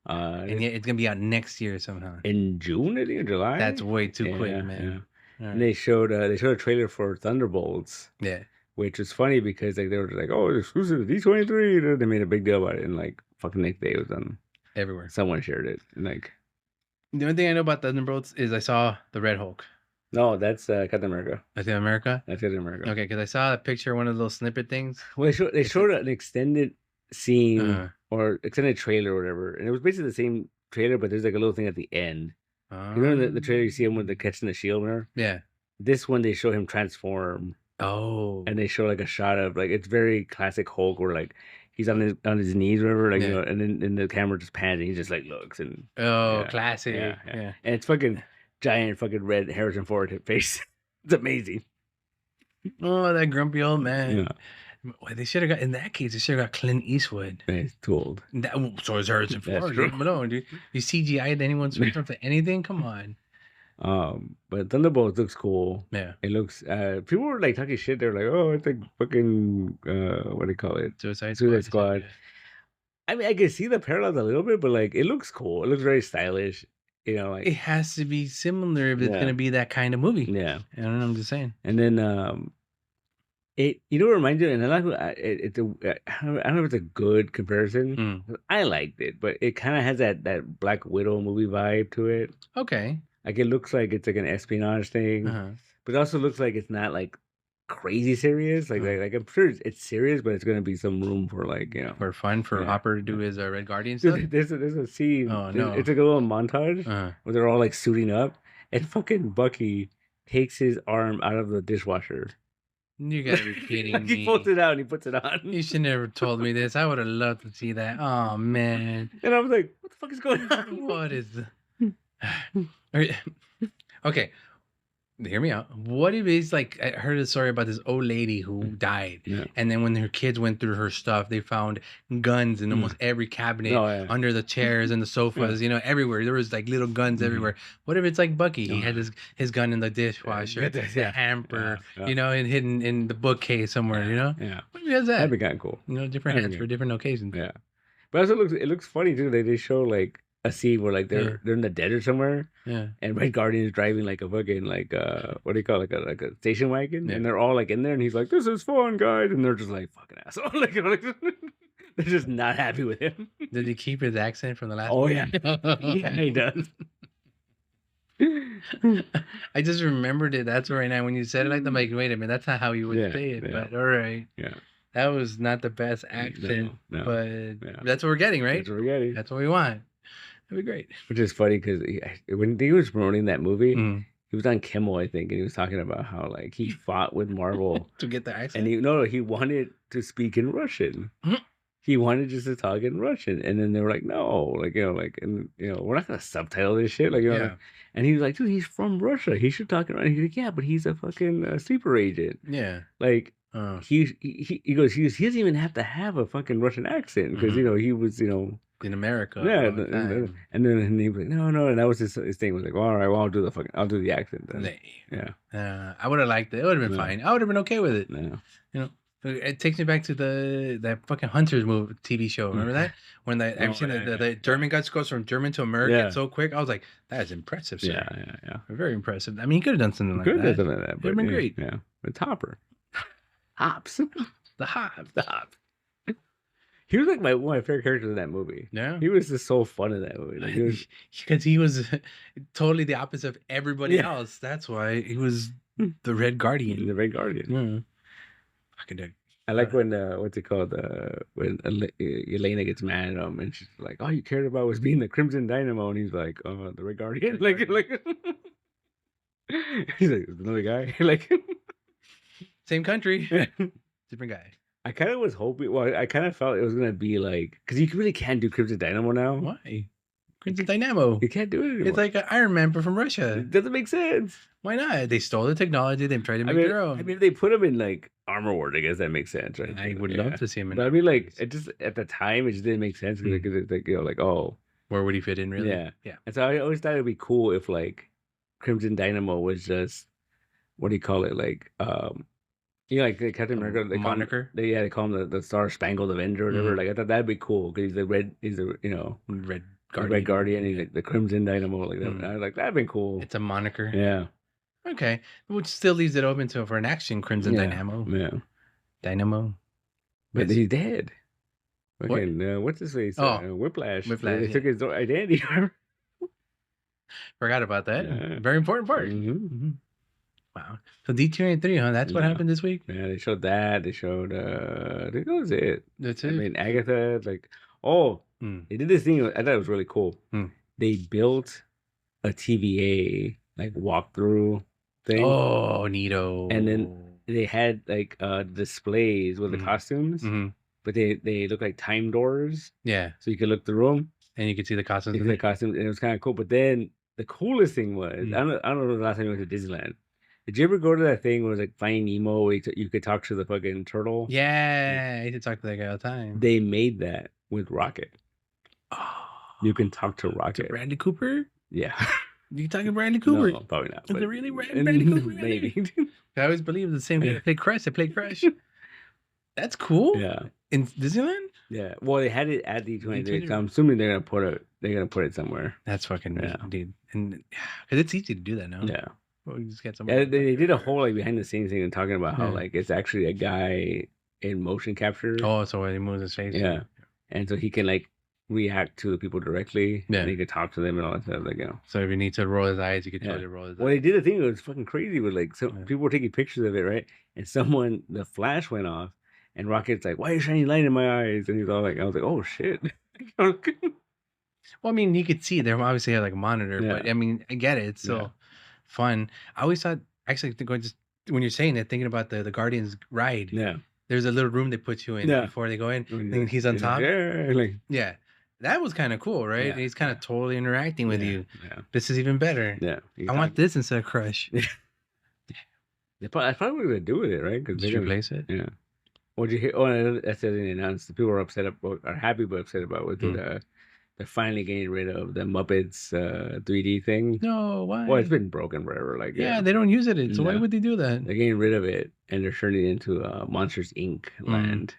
And yet it's going to be out next year somehow. In June, I think, or July? That's way too quick, man. Yeah. Right. And they showed a trailer for Thunderbolts. Yeah. Which was funny because like they were like, oh, it's exclusive to D23. They made a big deal about it, and like fucking next day it was on everywhere. Someone shared it, and like. The only thing I know about Thunderbolts is I saw the Red Hulk. No, that's Captain America. Captain America? That's Captain America. Okay, because I saw a picture, one of those snippet things. Well, they showed an extended scene or extended trailer or whatever, and it was basically the same trailer, but there's like a little thing at the end. You know the trailer you see him with the catching the shield there? Yeah. This one they show him transform. Oh. And they show like a shot of like it's very classic Hulk where like he's on his knees or whatever, like you know, and then the camera just pans and he just like looks and classic. Yeah. And it's fucking giant fucking red Harrison Ford face. It's amazing. Oh, that grumpy old man. Yeah. Well, they should have got in that case. They should have got Clint Eastwood. He's too old. So is Harrison Ford. No, dude. You CGI'd anyone's from anything? Come on. But Thunderbolts looks cool. Yeah. It looks people were like talking shit. They're like, oh, it's like fucking what do you call it? Suicide Squad. I mean, I can see the parallels a little bit, but like it looks cool. It looks very stylish. You know, like it has to be similar if it's gonna be that kind of movie. Yeah. I don't know, I'm just saying. And then it what reminds you, and I don't know if it's a good comparison. I liked it, but it kind of has that Black Widow movie vibe to it. Okay. Like it looks like it's like an espionage thing, but it also looks like it's not like crazy serious. Like I'm sure it's serious, but it's gonna be some room for like for fun for Hopper to do his Red Guardian stuff. There's a scene. Oh no! It's like a little montage where they're all like suiting up, and fucking Bucky takes his arm out of the dishwasher. You gotta be kidding me! He pulls it out and he puts it on. You should never told me this. I would have loved to see that. Oh man! And I was like, "What the fuck is going on? What is the?" Okay, hear me out. What if it's like I heard a story about this old lady who died, and then when her kids went through her stuff, they found guns in almost every cabinet, under the chairs and the sofas, everywhere. There was like little guns everywhere. What if it's like Bucky? He had his gun in the dishwasher, the hamper, and hidden in the bookcase somewhere. Yeah. What if he has that? That'd be kind of cool. Different hats for different occasions. Yeah, but also it looks funny too. They show like a scene where like they're in the desert somewhere, and Red Guardian is driving like a fucking like what do you call it? like a station wagon, and they're all like in there, and he's like, "This is fun, guys," and they're just like, "Fucking asshole!" like they're just not happy with him. Did he keep his accent from the last? Oh yeah, yeah, he does. I just remembered it. That's right now when you said it like that, I'm like, wait a minute, that's not how you would say it. But all right, that was not the best accent, but that's what we're getting, right? That's what we're getting. That's what we want. That'd be great. Which is funny because when he was promoting that movie, Mm. he was on Kimmel, I think, and he was talking about how like he fought with Marvel To get the accent. and he wanted to speak in Russian. He wanted just to talk in Russian, and then they were like, "No, like and we're not gonna subtitle this shit." Like, Yeah. and he was like, "Dude, he's from Russia. He should talk in Russian." He's like, "Yeah, but he's a fucking sleeper agent." Yeah. Like, he goes, he doesn't even have to have a fucking Russian accent because he was in America. Yeah, and then he was like, no, and that was his thing. Was like, well, all right, well, I'll do the accent then. Yeah. I would have liked it. It would have been fine. I would have been okay with it. Yeah. It takes me back to that fucking Hunters movie TV show. Remember that when the German guy goes from German to American so quick? I was like, that is impressive, sir. Yeah. Very impressive. I mean, he could have done something like that. Could have done something like that. It would have been great. Yeah, it's Hopper. Hops. The Hops. He was like one of my favorite characters in that movie. Yeah. He was just so fun in that movie. Like, because he was totally the opposite of everybody else. That's why he was the Red Guardian. The Red Guardian. Yeah. Fucking dig. I like when what's it called? When Elena gets mad at him and she's like, "All you cared about was being the Crimson Dynamo," and he's like, "Oh, the Red Guardian." Like he's like, another guy. Like same country, different guy. I kind of was hoping. Well, I kind of felt it was gonna be like because you really can't do Crimson Dynamo now. Why? Crimson Dynamo. You can't do it anymore. It's like an Iron Man, but from Russia. It doesn't make sense. Why not? They stole the technology. They've tried to make their own. I mean, if they put him in like Armor Ward, I guess that makes sense, right? I would love to see him in. But I mean, like, it just at the time it just didn't make sense because it's like like where would he fit in really? Yeah. And so I always thought it'd be cool if like Crimson Dynamo was just what do you call it? Like like Captain America, they moniker. They call him the Star Spangled Avenger or whatever. Like I thought that'd be cool because he's the Red Guardian. Red Guardian. He's like the Crimson Dynamo. Like that. I was like that'd been cool. It's a moniker. Yeah. Okay, which still leaves it open for an action Crimson Dynamo. Yeah. Dynamo. But he's dead. Fucking, what's his face? Whiplash. They took his identity. Forgot about that. Very important part. Wow. So D283, huh? That's what happened this week? Yeah, they showed that. They showed, I think that was it. That's it? I mean, Agatha, like, they did this thing. I thought it was really cool. They built a TVA, like, walkthrough thing. Oh, neato. And then they had, like, displays with the costumes, but they look like time doors. Yeah. So you could look through them. And you could see the costumes. You could see the costumes, and it was kind of cool. But then the coolest thing was, I don't know the last time you went to Disneyland. Did you ever go to that thing where it was like Finding Nemo where you could talk to the fucking turtle? Yeah, I used to talk to that guy all the time. They made that with Rocket. Oh, you can talk to Rocket. To Bradley Cooper? Yeah. You talking to Bradley Cooper? No, probably not. Is it really Bradley Cooper? Maybe. I always believe the same guy that played Crash. They played Crash. That's cool. Yeah. In Disneyland? Yeah. Well, they had it at D23, so I'm assuming they're gonna put it somewhere. That's fucking dude. And because it's easy to do that now. Yeah. Well, we just get they did a whole like behind the scenes thing and talking about how like it's actually a guy in motion capture. Oh, so when he moves his face. Yeah. And so he can like react to the people directly. Yeah. And he could talk to them and all that stuff. Like, So if you need to roll his eyes, you could totally roll his eyes. Well, they did a thing that was fucking crazy with like people were taking pictures of it, right? And the flash went off and Rocket's like, "Why are you shining light in my eyes?" And he's all like, I was like, "Oh shit." Well, I mean, you could see they obviously had like a monitor, but I mean, I get it. It's so fun. I always thought, actually, when you're saying it, thinking about the Guardians ride. Yeah. There's a little room they put you in before they go in, and he's on top. Yeah. That was kind of cool, right? Yeah. And he's kind of totally interacting with you. Yeah. This is even better. Yeah. I want this instead of Crush. That's probably what they're gonna do with it, right? Did you replace it? Yeah. What'd you hear? Oh, that's the other thing they announced. The people are happy but upset about with they're finally getting rid of the Muppets 3D thing. No, why? Well, it's been broken forever. Like they don't use it. So why would they do that? They're getting rid of it and they're turning it into Monsters Inc. land.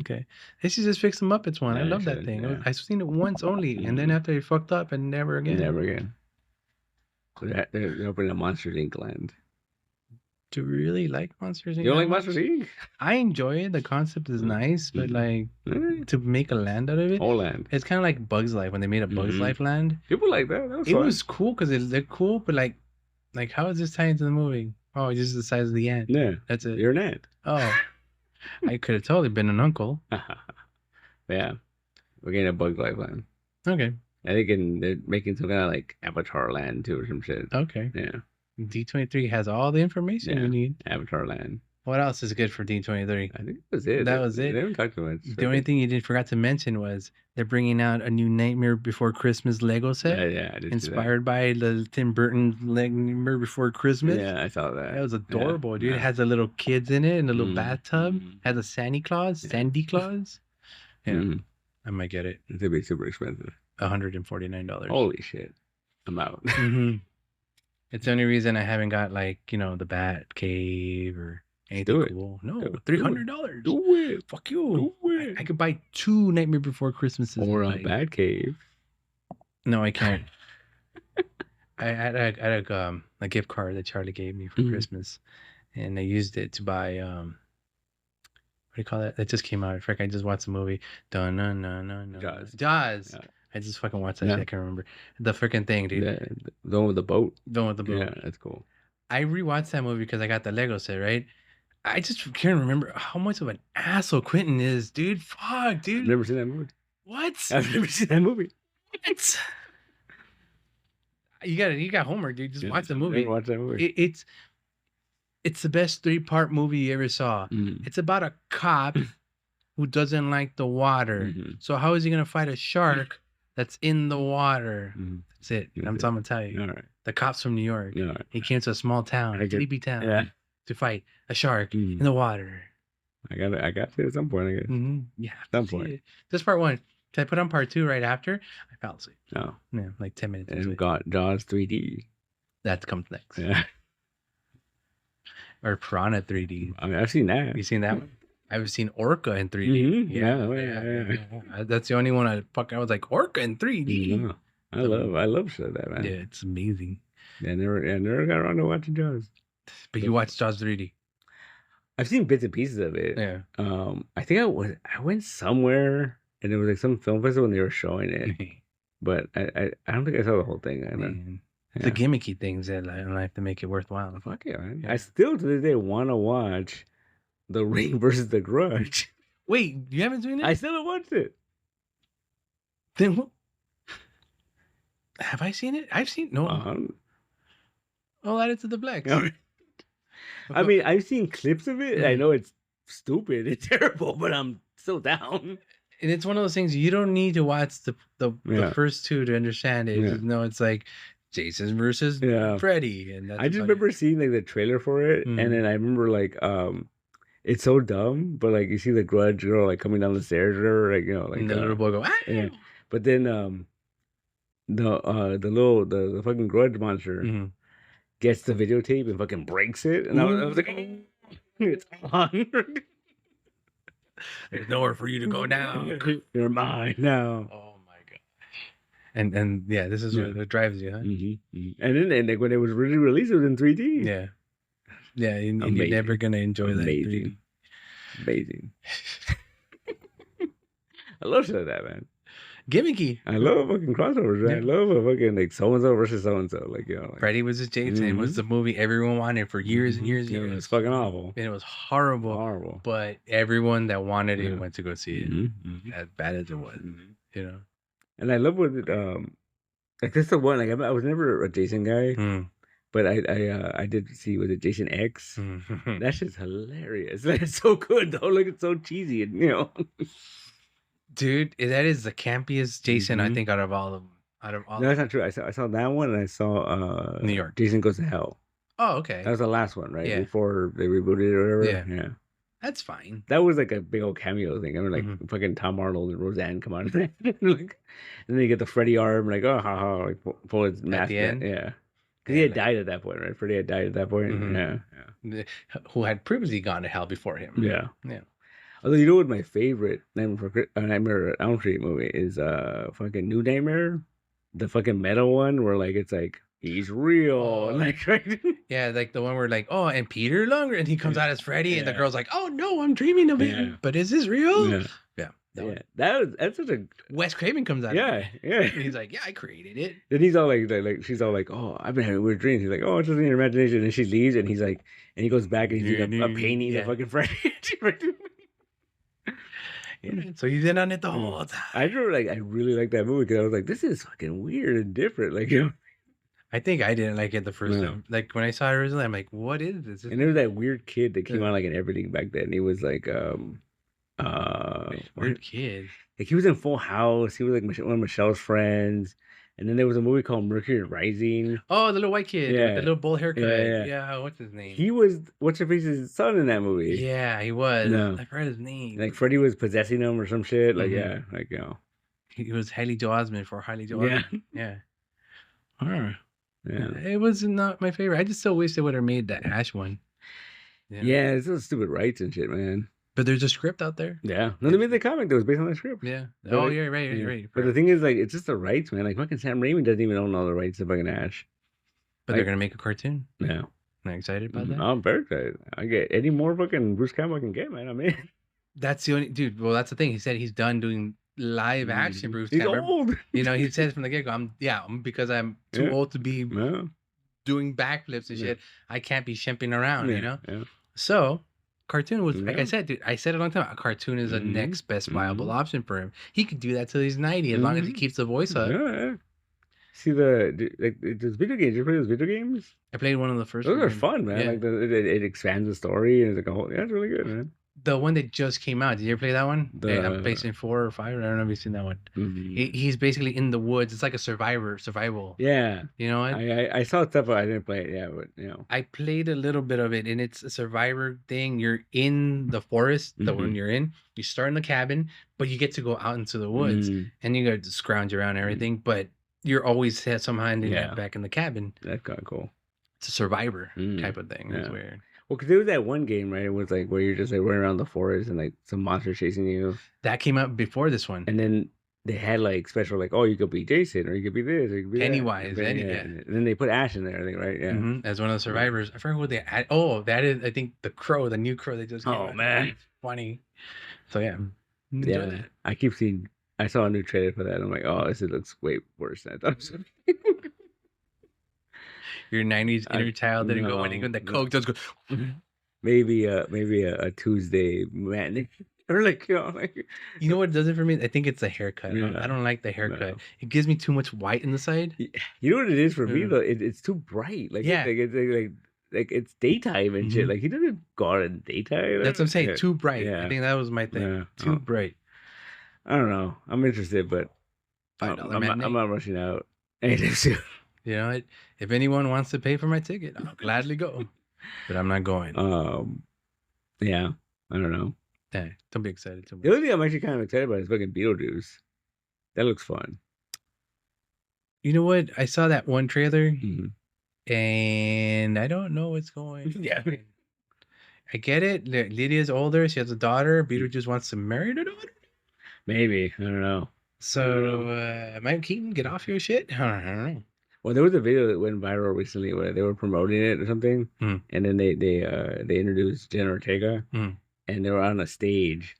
Okay, they should just fix the Muppets one. I love that thing. Yeah. I've seen it once only, and then after it fucked up, and never again. Never again. So they're opening a Monsters Inc. land. Do you really like Monsters Inc? You don't like Monsters Inc? I enjoy it. The concept is nice, but like to make a land out of it, whole land. It's kind of like Bugs Life when they made a Bugs Life land. People like that. It was cool because they're cool, but like how is this tied into the movie? Oh, it's just the size of the ant. Yeah, that's it. You're an ant. Oh, I could have totally been an uncle. Yeah, we're getting a Bugs Life land. Okay. I think they're making some kind of like Avatar Land too or some shit. Okay. Yeah. D23 has all the information you need. Avatar Land. What else is good for D23? I think that was it. That was it. They haven't talked too much. The only thing you forgot to mention was they're bringing out a new Nightmare Before Christmas Lego set. Yeah, I did inspired by the Tim Burton Nightmare Before Christmas. Yeah, I saw that. That was adorable, dude. It has the little kids in it and the little bathtub. Has a Sandy Claus. Yeah, I might get it. It's gonna be super expensive. $149. Holy shit! I'm out. It's the only reason I haven't got like the Bat Cave or anything cool. No, $300. Do it. Fuck you. Do it. I could buy 2 Nightmare Before Christmases. Or a Bat Cave. No, I can't. I had a gift card that Charlie gave me for Christmas, and I used it to buy what do you call that? That just came out. Frick, I just watched the movie. Jaws. Yeah. I just fucking watched that. I can't remember the freaking thing, dude. The one with the boat. The one with the boat. Yeah, that's cool. I rewatched that movie because I got the Lego set, right? I just can't remember how much of an asshole Quentin is, dude. Fuck, dude. I've never seen that movie. What? I've never seen that movie. What? You got homework, dude. Just watch the movie. Watch that movie. It's the best 3-part movie you ever saw. It's about a cop who doesn't like the water. So how is he gonna fight a shark that's in the water? That's it. I'm gonna tell you. All right. The cop's from New York. Right. He came to a small town, a sleepy town, to fight a shark in the water. I got to at some point, I guess. Yeah, at some point. This part 1. Did I put on part 2 right after? I fell asleep. No. Yeah, like 10 minutes. And got Jaws 3D. That comes next. Yeah. Or Piranha 3D. I mean, I've seen that. You seen that one? I've seen Orca in 3D. Yeah. That's the only one I was like, Orca in 3D. I love shit like that, man. Yeah, it's amazing. Yeah, I never got around to watching Jaws. But you watched Jaws 3D. I've seen bits and pieces of it. Yeah. I think I went somewhere and it was like some film festival and they were showing it. But I don't think I saw the whole thing. The gimmicky things that I don't have to make it worthwhile. Fuck yeah, man. I still to this day want to watch The Ring versus The Grudge. Wait, you haven't seen it? I still haven't watched it. Then what? Have I seen it? I've seen no. I'll add it to the Plex. I mean, I've seen clips of it. I know it's stupid, it's terrible, but I'm still down. And it's one of those things you don't need to watch the first 2 to understand it. Yeah. No, it's like Jason versus Freddy, and that's I just remember seeing like the trailer for it, and then I remember like it's so dumb, but like you see the Grudge girl like coming down the stairs or like and the little boy go yeah. But then the fucking Grudge monster gets the videotape and fucking breaks it, and I was like, oh, it's on. There's nowhere for you to go now. You're mine now. Oh my gosh. And yeah, this is what drives you, huh? And then like when it was really released, it was in 3D. Yeah. Yeah, and you're never gonna enjoy that. Amazing. I love shit like that, man. Gimmicky. I love fucking crossovers, man. I love a fucking like so and so versus so and so. Like like, Freddy versus Jason. It was the movie everyone wanted for years and years and years. It was fucking awful. And it was horrible. But everyone that wanted it went to go see it. As bad as it was. And I love what like this is the one, like I was never a Jason guy. But I did see with Jason X. That shit's hilarious. It's so good though. Like it's so cheesy and Dude, that is the campiest Jason I think out of all of them. No, that's not true. I saw that one and I saw New York. Jason Goes to Hell. Oh, okay. That was the last one, right? Yeah. Before they rebooted it or whatever. Yeah. That's fine. That was like a big old cameo thing. I mean, like fucking Tom Arnold and Roseanne come on, like, and then you get the Freddy arm, like like pull his mask at the end. Yeah, because he had died at that point, right? Freddy had died at that point. Yeah. Who had previously gone to hell before him? Yeah. Yeah. Although you know what my favorite Nightmare on Elm Street movie is, fucking New Nightmare, the fucking metal one where like it's like he's real, like right. Yeah, like the one where like and Peter Longer and he comes out as Freddy and the girl's like, oh no, I'm dreaming of it, but is this real? Yeah. That's such a Wes Craven comes out. Yeah. And he's like, yeah, I created it. Then he's all like she's all like, oh, I've been having weird dreams. He's like, oh, it's just in your imagination. And she leaves, and he's like, and he goes back and he's like a painting of fucking Freddy. Yeah, so he's in on it the whole time. I really liked that movie because I was like, this is fucking weird and different. Like, I think I didn't like it the first time. Like when I saw it originally, I'm like, what is this? And there was that weird kid that came out like in everything back then. He was like, weird kid. Like he was in Full House. He was like one of Michelle's friends. And then there was a movie called Mercury Rising. Oh, the little white kid with the little bowl haircut. Yeah, what's his name? He was what's her face's son in that movie. Yeah, he was. No. I forgot his name. Like Freddie was possessing him or some shit. Like he was Haley Joel Osment for Haley Joel Osment. Yeah. Yeah. It was not my favorite. I just still wish they would have made the Ash one. Yeah, it's those stupid rights and shit, man. But there's a script out there. Yeah. No, they made the comic that was based on the script. Yeah. Oh, yeah, right. But the thing is, like, it's just the rights, man. Like, fucking Sam Raimi doesn't even own all the rights to fucking Ash. But they're going to make a cartoon. Yeah. Am I excited about that? I'm very excited. I get any more fucking Bruce Campbell I can get, man. I mean, that's the only dude. Well, that's the thing. He said he's done doing live action Bruce He's Campbell. old. You know, he said from the get-go, because I'm too old to be doing backflips and shit. I can't be shimping around, you know? Yeah. So, cartoon was, like I said, dude, I said it a long time, a cartoon is the next best viable option for him. He could do that till he's 90 as long as he keeps the voice up. Yeah. See those video games. You play those video games? I played one of the first. Those are fun, man. Yeah. Like it expands the story and it's like it's really good, man. The one that just came out. Did you ever play that one? PlayStation 4 or 5. I don't know if you've seen that one. He's basically in the woods. It's like a survival. Yeah. You know what? I saw stuff, but I didn't play it. Yeah, but you know. I played a little bit of it, and it's a survivor thing. You're in the forest. The one you're in. You start in the cabin, but you get to go out into the woods, and you got to scrounge around and everything. But you're always somehow ending back in the cabin. That's kind of cool. It's a survivor type of thing. It's weird. Well, because there was that one game, right? It was like where you're just like running around the forest and like some monster chasing you. That came out before this one. And then they had like special, like, oh, you could be Jason or you could be this or you could be Pennywise. And then they put Ash in there, I think, right? Yeah. As one of the survivors. I forgot what they had. Oh, that is, I think, the new crow they just came out. Man. It's funny. So, yeah. Yeah. I keep seeing, I saw a new trailer for that. I'm like, oh, this looks way worse than I thought it was. Your 90s inner child didn't go when he got the coke just go. Maybe a Tuesday matinee. Or like, you know what does it for me? I think it's the haircut. Yeah. I don't like the haircut. No. It gives me too much white in the side. You know what it is for me though? It's too bright. Like like it's daytime and shit. Like he doesn't go out in daytime. That's what I'm saying. Too bright. Yeah. I think that was my thing. Yeah. Too bright. I don't know. I'm interested, but I'm not rushing out anytime soon. You know, if anyone wants to pay for my ticket, I'll gladly go. But I'm not going. Yeah, I don't know. Yeah, don't be excited too much. The only thing I'm actually kind of excited about is fucking Beetlejuice. That looks fun. You know what? I saw that one trailer, and I don't know what's going. Yeah, I get it. Lydia's older. She has a daughter. Beetlejuice wants to marry the daughter. Maybe I don't know. So, Mike Keaton, get off your shit. I don't know. Well, there was a video that went viral recently where they were promoting it or something, and then they introduced Jenna Ortega, and they were on a stage,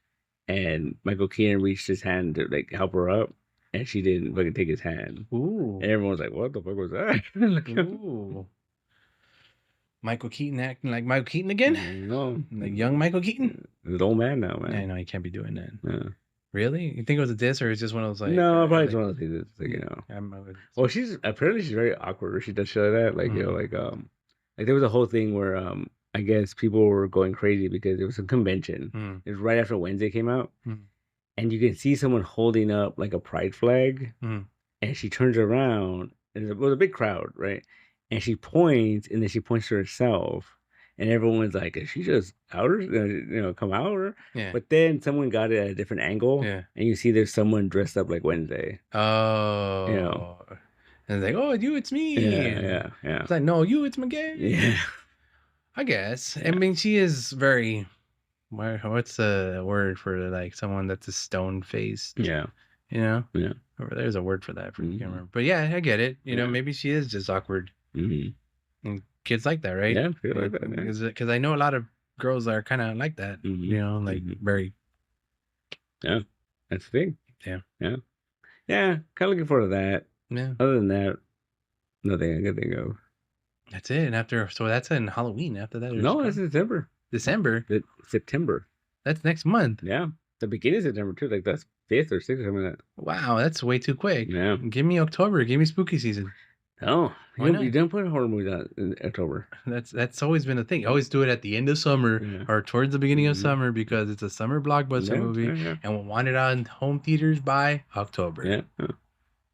and Michael Keaton reached his hand to like help her up, and she didn't fucking take his hand. Ooh! And everyone was like, "What the fuck was that?" Ooh! Michael Keaton acting like Michael Keaton again? No, like young Michael Keaton. He's an old man now, man. I know he can't be doing that. Yeah. Really? You think it was a diss or it's just one of those like? No, probably just one of those things. Like, you know. Well, she's very awkward. Or she does shit like that. Like you know, like there was a whole thing where I guess people were going crazy because it was a convention. It was right after Wednesday came out, and you can see someone holding up like a pride flag, and she turns around and it was a big crowd, right? And she points, and then she points to herself. And everyone's like, is she just out or, you know, come out? Or? Yeah. But then someone got it at a different angle. Yeah. And you see there's someone dressed up like Wednesday. Oh. You know. And it's like, oh, it's me. Yeah. It's like, no, it's Miguel. Yeah. I guess. Yeah. I mean, she is very, what's the word for like someone that's a stone-faced? Yeah. You know? Yeah. There's a word for that. I can't remember. But yeah, I get it. You know, maybe she is just awkward. And kids like that, right? Yeah, feel like that. Because I know a lot of girls are kind of like that. You know, like very. Yeah, that's the thing. Yeah. Kind of looking forward to that. Yeah. Other than that, nothing I can think of. That's it. And so that's in Halloween. After that, no, that's December. September. September. That's next month. Yeah. The beginning of September too, like that's 5th or 6th or something like that. Wow, that's way too quick. Yeah. Give me October. Give me spooky season. Oh, Why not? you don't put horror movies out in October. That's always been a thing. You always do it at the end of summer or towards the beginning of summer because it's a summer blockbuster movie, and we'll want it on home theaters by October. Yeah.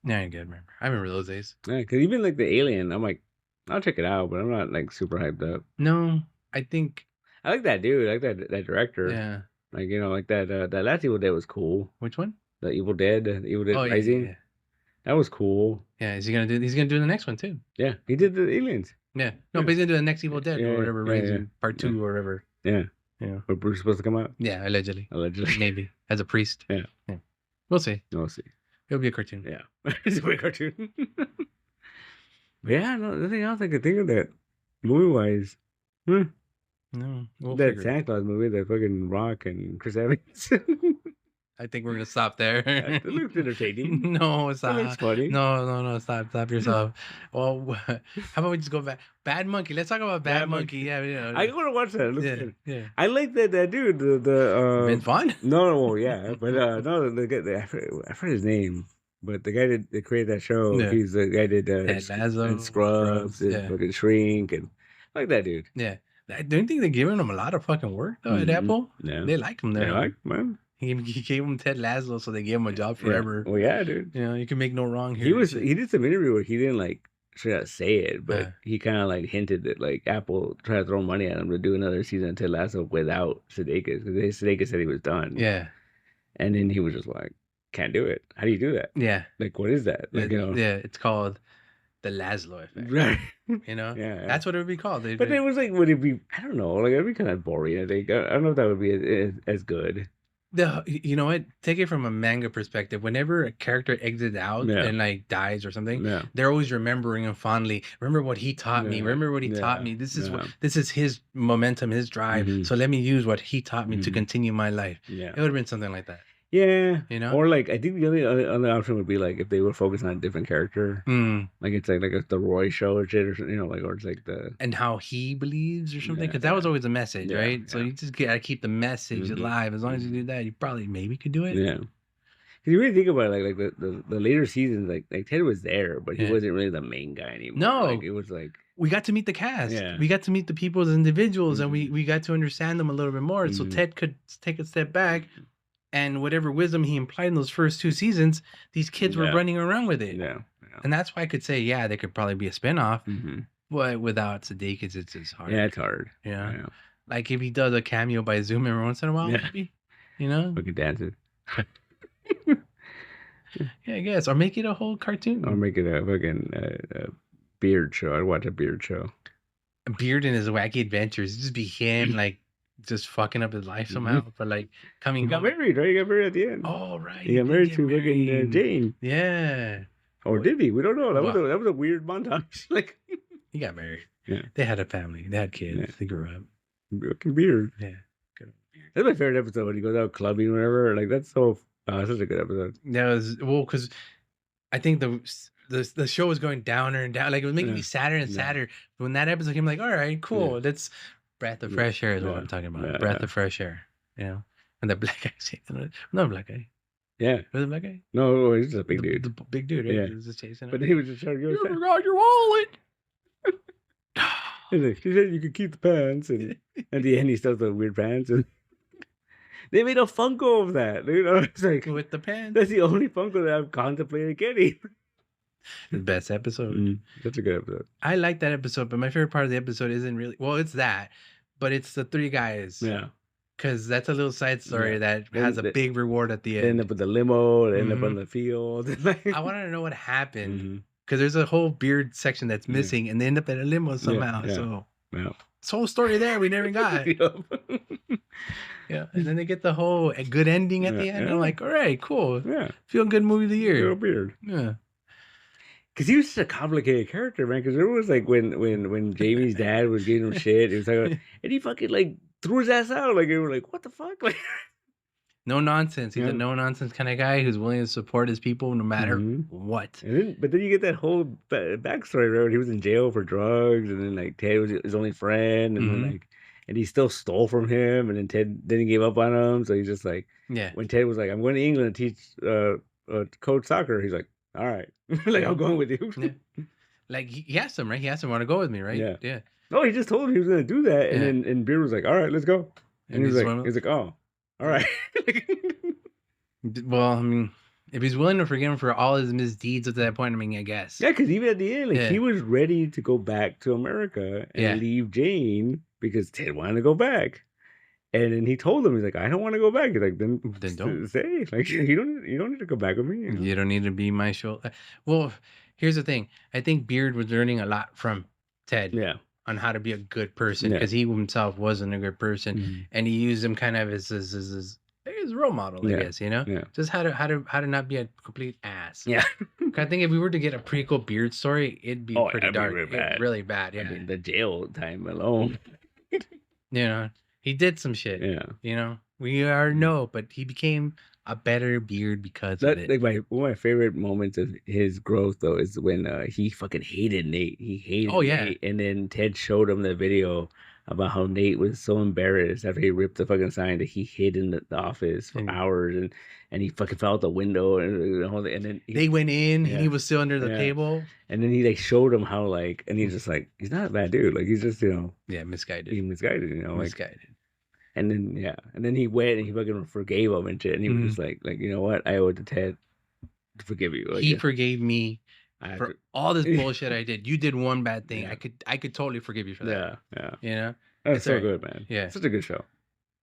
Yeah, good. I remember those days. Yeah, because even like the Alien, I'm like, I'll check it out, but I'm not like super hyped up. No, I think I like that dude. I like that director. Yeah. Like, you know, like that last Evil Dead was cool. Which one? The Evil Dead Rising. Yeah. That was cool. Yeah, he's gonna do the next one too. Yeah, he did the Aliens. Yeah. No, but he's gonna do the next Evil Dead or whatever, Rising Part 2 or whatever. Yeah. Yeah. Where Bruce is supposed to come out? Yeah, allegedly. Maybe. As a priest. Yeah. We'll see. We'll see. It'll be a cartoon. Yeah. It's a big cartoon. But yeah, no, nothing else I could think of that movie wise. No. That Santa Claus movie, that fucking Rock and Chris Evans. I think we're gonna stop there. It looks entertaining. No, stop. It looks funny. No, stop yourself. Well, how about we just go back? Bad Monkey. Let's talk about Bad Monkey. Yeah, I want to watch that. It looks good. Yeah. I like that dude. Vince Vaughn? No, yeah, but no, I forgot his name. But the guy that created that show, he's the guy that Ted Lasso and Scrubs and fucking Shrink and I like that dude. Yeah, I don't think they're giving him a lot of fucking work though at Apple. Yeah, they like him there. They like him, man. He gave him Ted Lasso, so they gave him a job forever. Yeah. Well, yeah, dude. You know, you can make no wrong here. He did some interview where he didn't like straight out say it, but he kind of like hinted that like Apple tried to throw money at him to do another season of Ted Lasso without Sudeikis because Sudeikis said he was done. Yeah, and then he was just like, "Can't do it. How do you do that? Yeah, like what is that? Like, you know, yeah, it's called the Laszlo effect, right? You know, yeah, that's what it would be called. But it was like, would it be? I don't know. Like it'd be kind of boring. I think I don't know if that would be as good. You know what? Take it from a manga perspective. Whenever a character exits out and like dies or something, they're always remembering him fondly. Remember what he taught me. Remember what he taught me. This is his momentum, his drive. So let me use what he taught me to continue my life. Yeah, it would have been something like that. Yeah, you know, or like I think the other option would be like if they were focused on a different character, like it's like the Roy show or shit, or you know, like or it's like the and how he believes or something, because that was always a message, right? So you just gotta keep the message alive. As long as you do that, you probably maybe could do it. Yeah, because you really think about it, like the later seasons, like Ted was there, but he wasn't really the main guy anymore. No, like, it was like we got to meet the cast. Yeah, we got to meet the people as individuals, and we got to understand them a little bit more. So Ted could take a step back. And whatever wisdom he implied in those first 2 seasons, these kids were running around with it. Yeah. And that's why I could say, there could probably be a spinoff. But without Sudeikis, it's just hard. Yeah, it's hard. Yeah. Like if he does a cameo by Zoom every once in a while, maybe. You know? Fucking dances. Yeah, I guess. Or make it a whole cartoon. Or make it a fucking beard show. I'd watch a beard show. A Beard and his wacky adventures. It'd just be him, like, just fucking up his life somehow, but like coming. He got married, right? He got married at the end. Oh, right. He got married to fucking Jane. Yeah. Or did he? We don't know. That was a weird montage. Like he got married. Yeah. They had a family. They had kids. Yeah. They grew up. Fucking weird. Yeah. Good. That's my favorite episode when he goes out clubbing or whatever. Like that's so. Such a good episode. Yeah. Because I think the show was going downer and down. Like it was making me sadder and sadder. But when that episode came, like, all right, cool. That's breath of fresh air is what I'm talking about. Breath of fresh air. You know? And the black guy. No black guy. Yeah. Was it black guy? No, he's just a big dude. The big dude, right? Yeah. He was just chasing him. But he was just trying to go. You forgot your wallet. He said you could keep the pants. And at the end, he still has the weird pants. And they made a Funko of that. You know? It's like, with the pants? That's the only Funko that I've contemplated getting. The best episode. That's a good episode. I like that episode, but my favorite part of the episode isn't really it's that, but it's the 3 guys. Yeah, because that's a little side story that has a big reward at the end. They end up with the limo. They end up on the field. I want to know what happened because there's a whole beard section that's missing, and they end up at a limo somehow. So this whole story there we never got. Yeah, and then they get the whole good ending at the end. I'm like, all right, cool. Yeah, feel good movie of the year. Real beard. Yeah. Because he was such a complicated character, man. Because it was like when Jamie's dad was getting him shit, it was like, and he fucking like threw his ass out. Like, they were like, what the fuck? Like, no nonsense. He's a no nonsense kind of guy who's willing to support his people no matter what. But then you get that whole backstory, right? He was in jail for drugs, and then like Ted was his only friend, and then like and he still stole from him, and then Ted didn't give up on him, so he's just like, when Ted was like, I'm going to England to teach coach soccer, he's like, all right, like I'm going with you. Like he asked him, right? He asked him, want to go with me, right? Yeah. No, he just told him he was going to do that, and then Beard was like, all right, let's go, and he's like, oh, all right. Well, I mean, if he's willing to forgive him for all his misdeeds at that point, I mean, I guess. Yeah, because even at the end, like he was ready to go back to America and leave Jane because Ted wanted to go back. And then he told him, he's like, I don't want to go back. He's like, then don't say. Like, you don't need to go back with me. You don't need to be my shoulder. Well, here's the thing. I think Beard was learning a lot from Ted. Yeah. On how to be a good person, because he himself wasn't a good person, and he used him kind of as his role model, I guess, you know, just how to not be a complete ass. Yeah. I think if we were to get a prequel Beard story, it'd be pretty dark, really bad. Yeah, I mean, the jail time alone. You know, he did some shit. Yeah, you know, we already know, but he became a better Beard because of it. Like one of my favorite moments of his growth though is when he fucking hated Nate. He hated Nate, and then Ted showed him the video about how Nate was so embarrassed after he ripped the fucking sign that he hid in the office for hours, and he fucking fell out the window, and then they went in, and he was still under the table, and then he like showed him how like, and he's just like, he's not a bad dude, like he's just, you know, misguided. He's misguided, you know, misguided. And then he went and he fucking forgave him and shit, and he was just like, you know what, I owe it to Ted to forgive you. Like, he forgave me for all this bullshit I did. You did one bad thing. I could totally forgive you for that. Yeah. You know? That's so good, man. Yeah. Such a good show.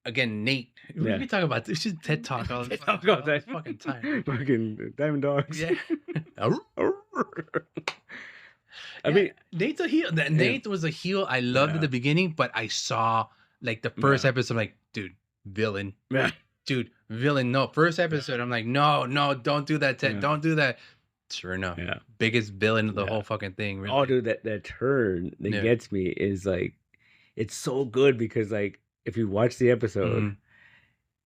Again, Nate. We talk about this. Just TED Talk all the fucking time. Fucking Diamond Dogs. Yeah. I mean, Nate's a heel. Nate was a heel I loved at the beginning, but I saw like the first episode, I'm like, dude, villain. Yeah. Dude, villain. No, first episode, I'm like, no, don't do that, Ted. Don't do that. Sure enough, biggest villain of the whole fucking thing. Really. Oh, dude, that turn that gets me is like, it's so good because like if you watch the episode,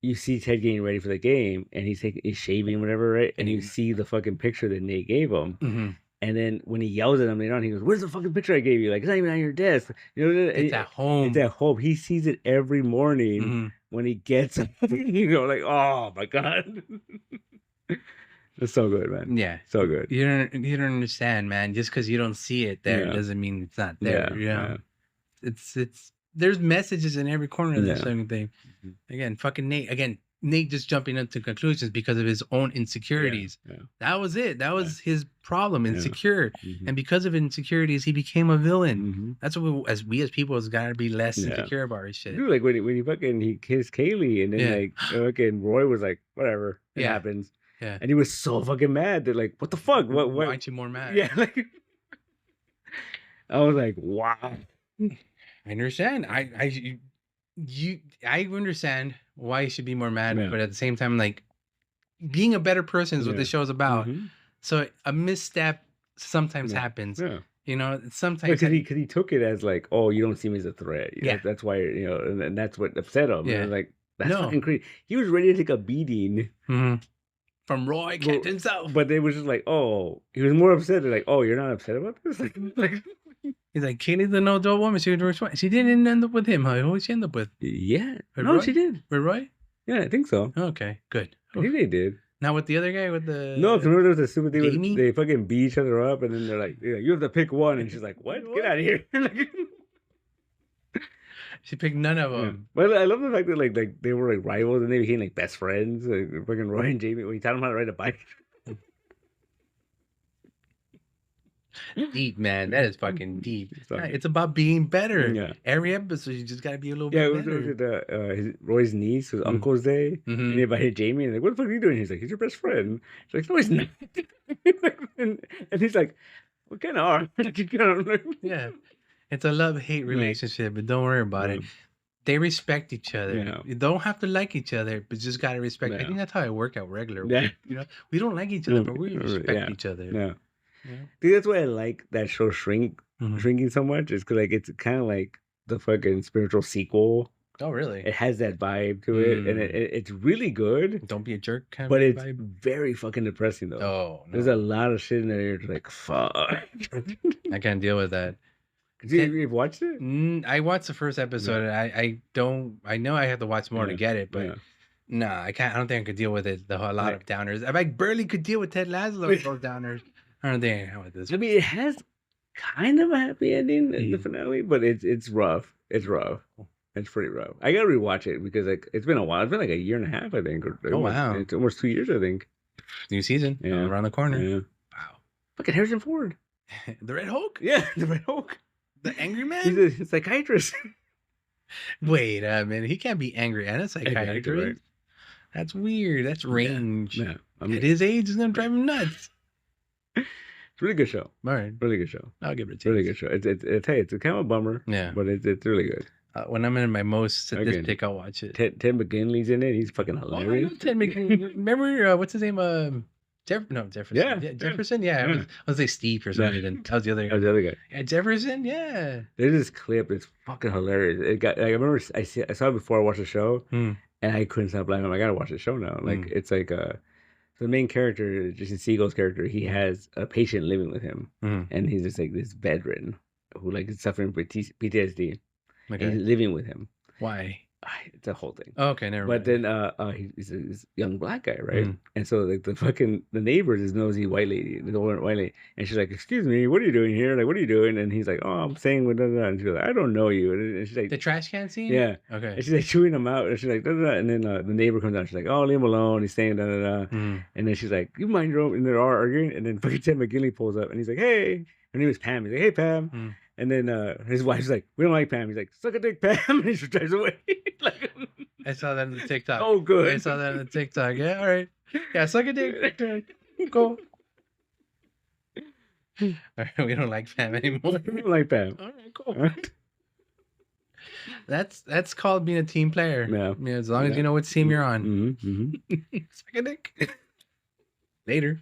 you see Ted getting ready for the game, and he's shaving whatever, right? And you see the fucking picture that Nate gave him. And then when he yells at him later on, he goes, "Where's the fucking picture I gave you? Like, it's not even on your desk. You know, it's at home. It's at home." He sees it every morning when he gets up. You know, like, oh my god, it's so good, man. Yeah, so good. You don't understand, man. Just because you don't see it there doesn't mean it's not there. You know, it's there's messages in every corner of this fucking thing. Again, fucking Nate. Again, Nate just jumping into conclusions because of his own insecurities. That was it. That was his problem, insecure. And because of insecurities, he became a villain. That's what we as people has got to be less insecure about our shit. Dude, like when he kissed Kaylee, and then like fucking Roy was like, whatever, it happens. Yeah. And he was so fucking mad that like, what the fuck? What? Why aren't you more mad? Yeah, like I was like, wow. I understand. I understand why you should be more mad, but at the same time, like, being a better person is what this show is about. So a misstep sometimes happens. You know, sometimes because he took it as like, oh, you don't see me as a threat. You know, that's why, you know, and that's what upset him. And like, that's fucking crazy. He was ready to take a beating from Roy Kent himself, but they was just like, oh, he was more upset. They're like, oh, you're not upset about this, like. He's like, Kaylee's an adult woman. She didn't end up with him. Who did she end up with? Yeah. With no, Roy? she did. With Roy? Yeah, I think so. Okay, good. I think they did. Not with the other guy with the... No, because remember there was a stupid thing where they fucking beat each other up, and then they're like, you have to pick one. And she's like, what? Get out of here. She picked none of them. Yeah. But I love the fact that like they were like rivals, and they became like best friends. Like, fucking Roy and Jamie, when he taught them how to ride a bike. Deep, man. That is fucking deep. It's about being better. Yeah. Every episode, you just gotta be a little bit better. It was Roy's niece, his Uncle's Day, and he invited Jamie, and like, what the fuck are you doing? He's like, he's your best friend. She's like, no, he's not. and he's like, we kind of are. Yeah, it's a love-hate relationship, but don't worry about it. They respect each other. Yeah. You don't have to like each other, but just gotta respect. I think that's how I work out regularly. Yeah. You know, we don't like each other, but we respect each other. Yeah. Yeah. I think that's why I like that show Shrinking so much, is because like it's kind of like the fucking spiritual sequel. Oh, really? It has that vibe to it, and it's really good. Don't be a jerk kind but of it's vibe. Very fucking depressing though. Oh, no. There's a lot of shit in there. You're like, fuck. I can't deal with that. You've watched it? I watched the first episode, and I know I have to watch more to get it, but nah, I can't. I don't think I could deal with it. A lot of downers. I barely could deal with Ted Lasso with those downers. I don't think I can with this. I mean, it has kind of a happy ending in the finale, but it's rough. It's rough. It's pretty rough. I gotta rewatch it because like it's been a while. It's been like a year and a half, I think. Oh wow! It's almost 2 years, I think. New season, around the corner. Yeah. Wow! Look at Harrison Ford, the Red Hulk. Yeah, the Red Hulk, the angry man. He's a psychiatrist. Wait a minute, he can't be angry and a psychiatrist. Right. That's weird. That's range. Yeah. I mean, at his age, it's gonna drive him nuts. It's a really good show. All right, really good show. I'll give it a chance. Really good show. It's kind of a bummer. Yeah, but it's really good. When I'm in my most sadistic, I'll watch it. Ted McGinley's in it. He's fucking hilarious. Ted McGinley. Remember what's his name? Jefferson. Yeah, Jefferson. Yeah, I was say Steve or something. And that was the other guy. Yeah, Jefferson. Yeah. There's this clip. It's fucking hilarious. It got. Like, I remember I saw it before I watched the show, and I couldn't stop laughing. I gotta watch the show now. Like it's like so the main character, Jason Segel's character, he has a patient living with him, and he's just like this veteran who like is suffering with PTSD. Okay. And he's living with him. Why? It's a whole thing. Oh, okay, never mind. But then he's this young black guy, right? And so like the neighbors is nosy white lady, the old white lady, and she's like, "Excuse me, what are you doing here? Like, what are you doing?" And he's like, "Oh, I'm saying with da." And she's like, "I don't know you." And she's like, the trash can scene. Yeah. Okay. And she's like chewing him out, and she's like, da. And then the neighbor comes out. She's like, "Oh, leave him alone. He's saying da." And then she's like, "You mind your own?" And they're all arguing, and then fucking Ted McGinley pulls up, and he's like, "Hey." Her name is Pam. He's like, "Hey, Pam." And then his wife's like, "We don't like Pam." He's like, "Suck a dick, Pam." And he just drives away. Like, I saw that in the TikTok. Oh, good. I saw that in the TikTok. Yeah, all right. Yeah, suck a dick. Go. All right, we don't like Pam anymore. We don't like Pam. All right, cool. All right. That's called being a team player. Yeah. As long as you know what team you're on. Suck a dick. Later.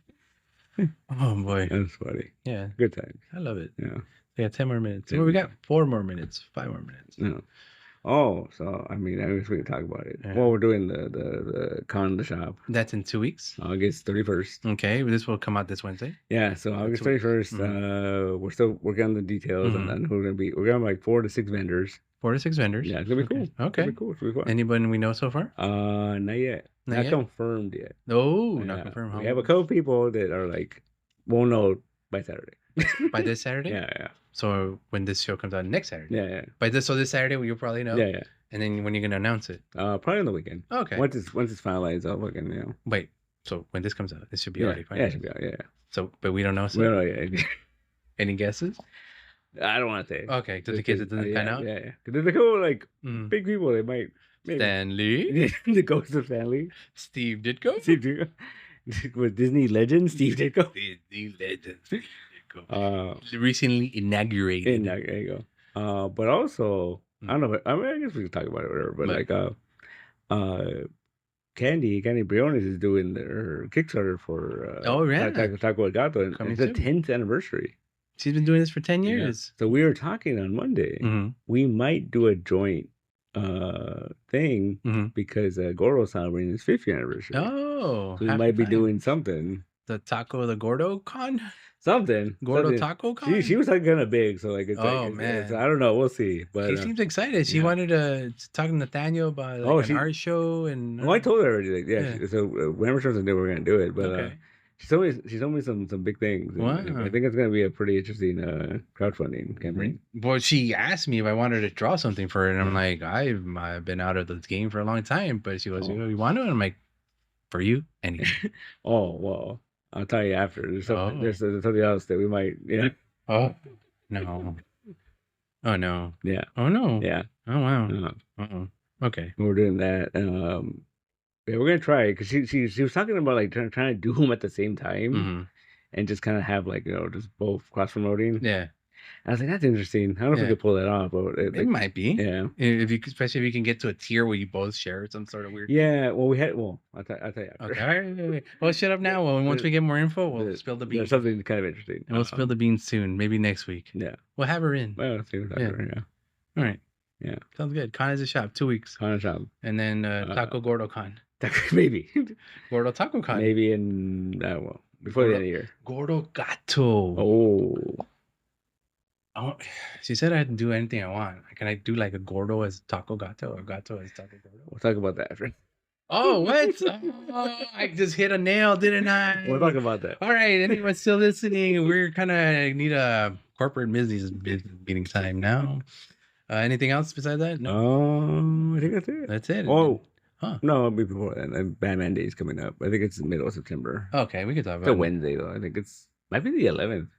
Oh boy, that's funny. Yeah, good times. I love it. Yeah, we got 10 more minutes. Well, we got 4 more minutes, 5 more minutes. Yeah. Oh, so I mean, I guess we can talk about it. Yeah. Well, we're doing the con the shop. That's in 2 weeks. August 31st. Okay, this will come out this Wednesday. Yeah, so August 31st. We're still working on the details on who we're gonna be. We're gonna have like 4 to 6 vendors. 4 to 6 vendors. Yeah, it's gonna be cool. Okay. It's gonna be cool. It's gonna be fun. Anybody we know so far? Not yet. Not yet? Confirmed yet. Oh, not confirmed. We have a couple people that are like, won't know by Saturday. By this Saturday? Yeah. So when this show comes out next Saturday? Yeah. So this Saturday, you'll probably know? Yeah. And then when are you gonna announce it? Probably on the weekend. Okay. Once it's finalized, I'll fucking Wait. So when this comes out, it should be already finalized. Yeah, it should be out. Yeah. So, but we don't know. So? We don't know yet. Any guesses? I don't want to say. Okay. Just in case it doesn't pan out. Yeah. Because they're cool, like big people. They might. Maybe. Stanley. The ghost of Stanley. Steve Ditko. Steve Ditko. With Disney legend Steve Ditko. Disney legend Steve Ditko. Recently inaugurated. There you go. But also, I don't know. I mean, I guess we can talk about it, whatever. But Candy Briones is doing her Kickstarter for Taco El Gato, and it's the 10th anniversary. She's been doing this for 10 years. So we were talking on Monday. We might do a joint thing because Gordo's celebrating his 50th anniversary. Oh, so we might be doing something. The Gordo Con? Something. Taco Con? She was like kind of big, so like it's man. I don't know. We'll see. But she seems excited. She wanted to talk to Nathaniel about an art show and. I told her already. Like, so whenever she was we were gonna do it, but she told me some big things. Wow. I think it's gonna be a pretty interesting crowdfunding campaign. Well, she asked me if I wanted to draw something for her, and I'm like, I've been out of this game for a long time, but she was, you want to? And I'm like, for you, anything. Oh well. I'll tell you after. There's something else that we might, Oh, no. Oh, no. Yeah. Oh, no. Yeah. Oh, wow. Okay. We're doing that. We're going to try it because she was talking about like trying to do them at the same time and just kind of have like, just both cross promoting. Yeah. I was like, that's interesting. I don't know if we could pull that off, but it might be. Yeah. Especially if you can get to a tier where you both share some sort of weird. Yeah. Well, I'll tell you after. Okay. All right. Well, shut up now. Well, once we get more info, we'll spill the beans. There's something kind of interesting. And we'll spill the beans soon. Maybe next week. Yeah. We'll have her in. Well, let's see what's happening. All right. Yeah. Sounds good. Con is a shop. 2 weeks. Con is a shop. And then Taco Gordo Con. Maybe. Gordo Taco Con. Maybe before the end of the year. Gordo Gato. Oh. Oh, she said I can do anything I want. Can I do like a gordo as taco gato or gato as taco gordo? We'll talk about that after. Oh, what? Oh, I just hit a nail, didn't I? We'll talk about that. All right, anyone still listening? We're kind of need a corporate business meeting time now. Anything else besides that? No. I think that's it. That's it. Oh, huh? No, it'll be before then. Batman Day is coming up. I think it's the middle of September. Okay, we could talk about it's a Wednesday though. I think might be the 11th.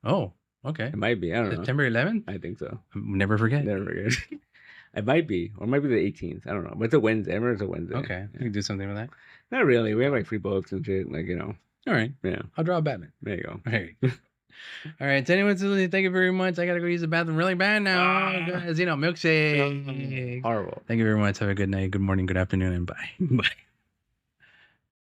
Oh, okay. It might be. I don't know. September 11th. I think so. Never forget. Never forget. It might be, or it might be the 18th. I don't know, but it's a Wednesday. I remember it's a Wednesday. Okay, we can do something with that. Not really. We have like free books and shit. Like All right. Yeah. I'll draw a Batman. There you go. All right. All right. To anyone still listening, thank you very much. I gotta go use the bathroom really bad now. Guys, milkshake. Horrible. Thank you very much. Have a good night, good morning, good afternoon, and bye. Bye.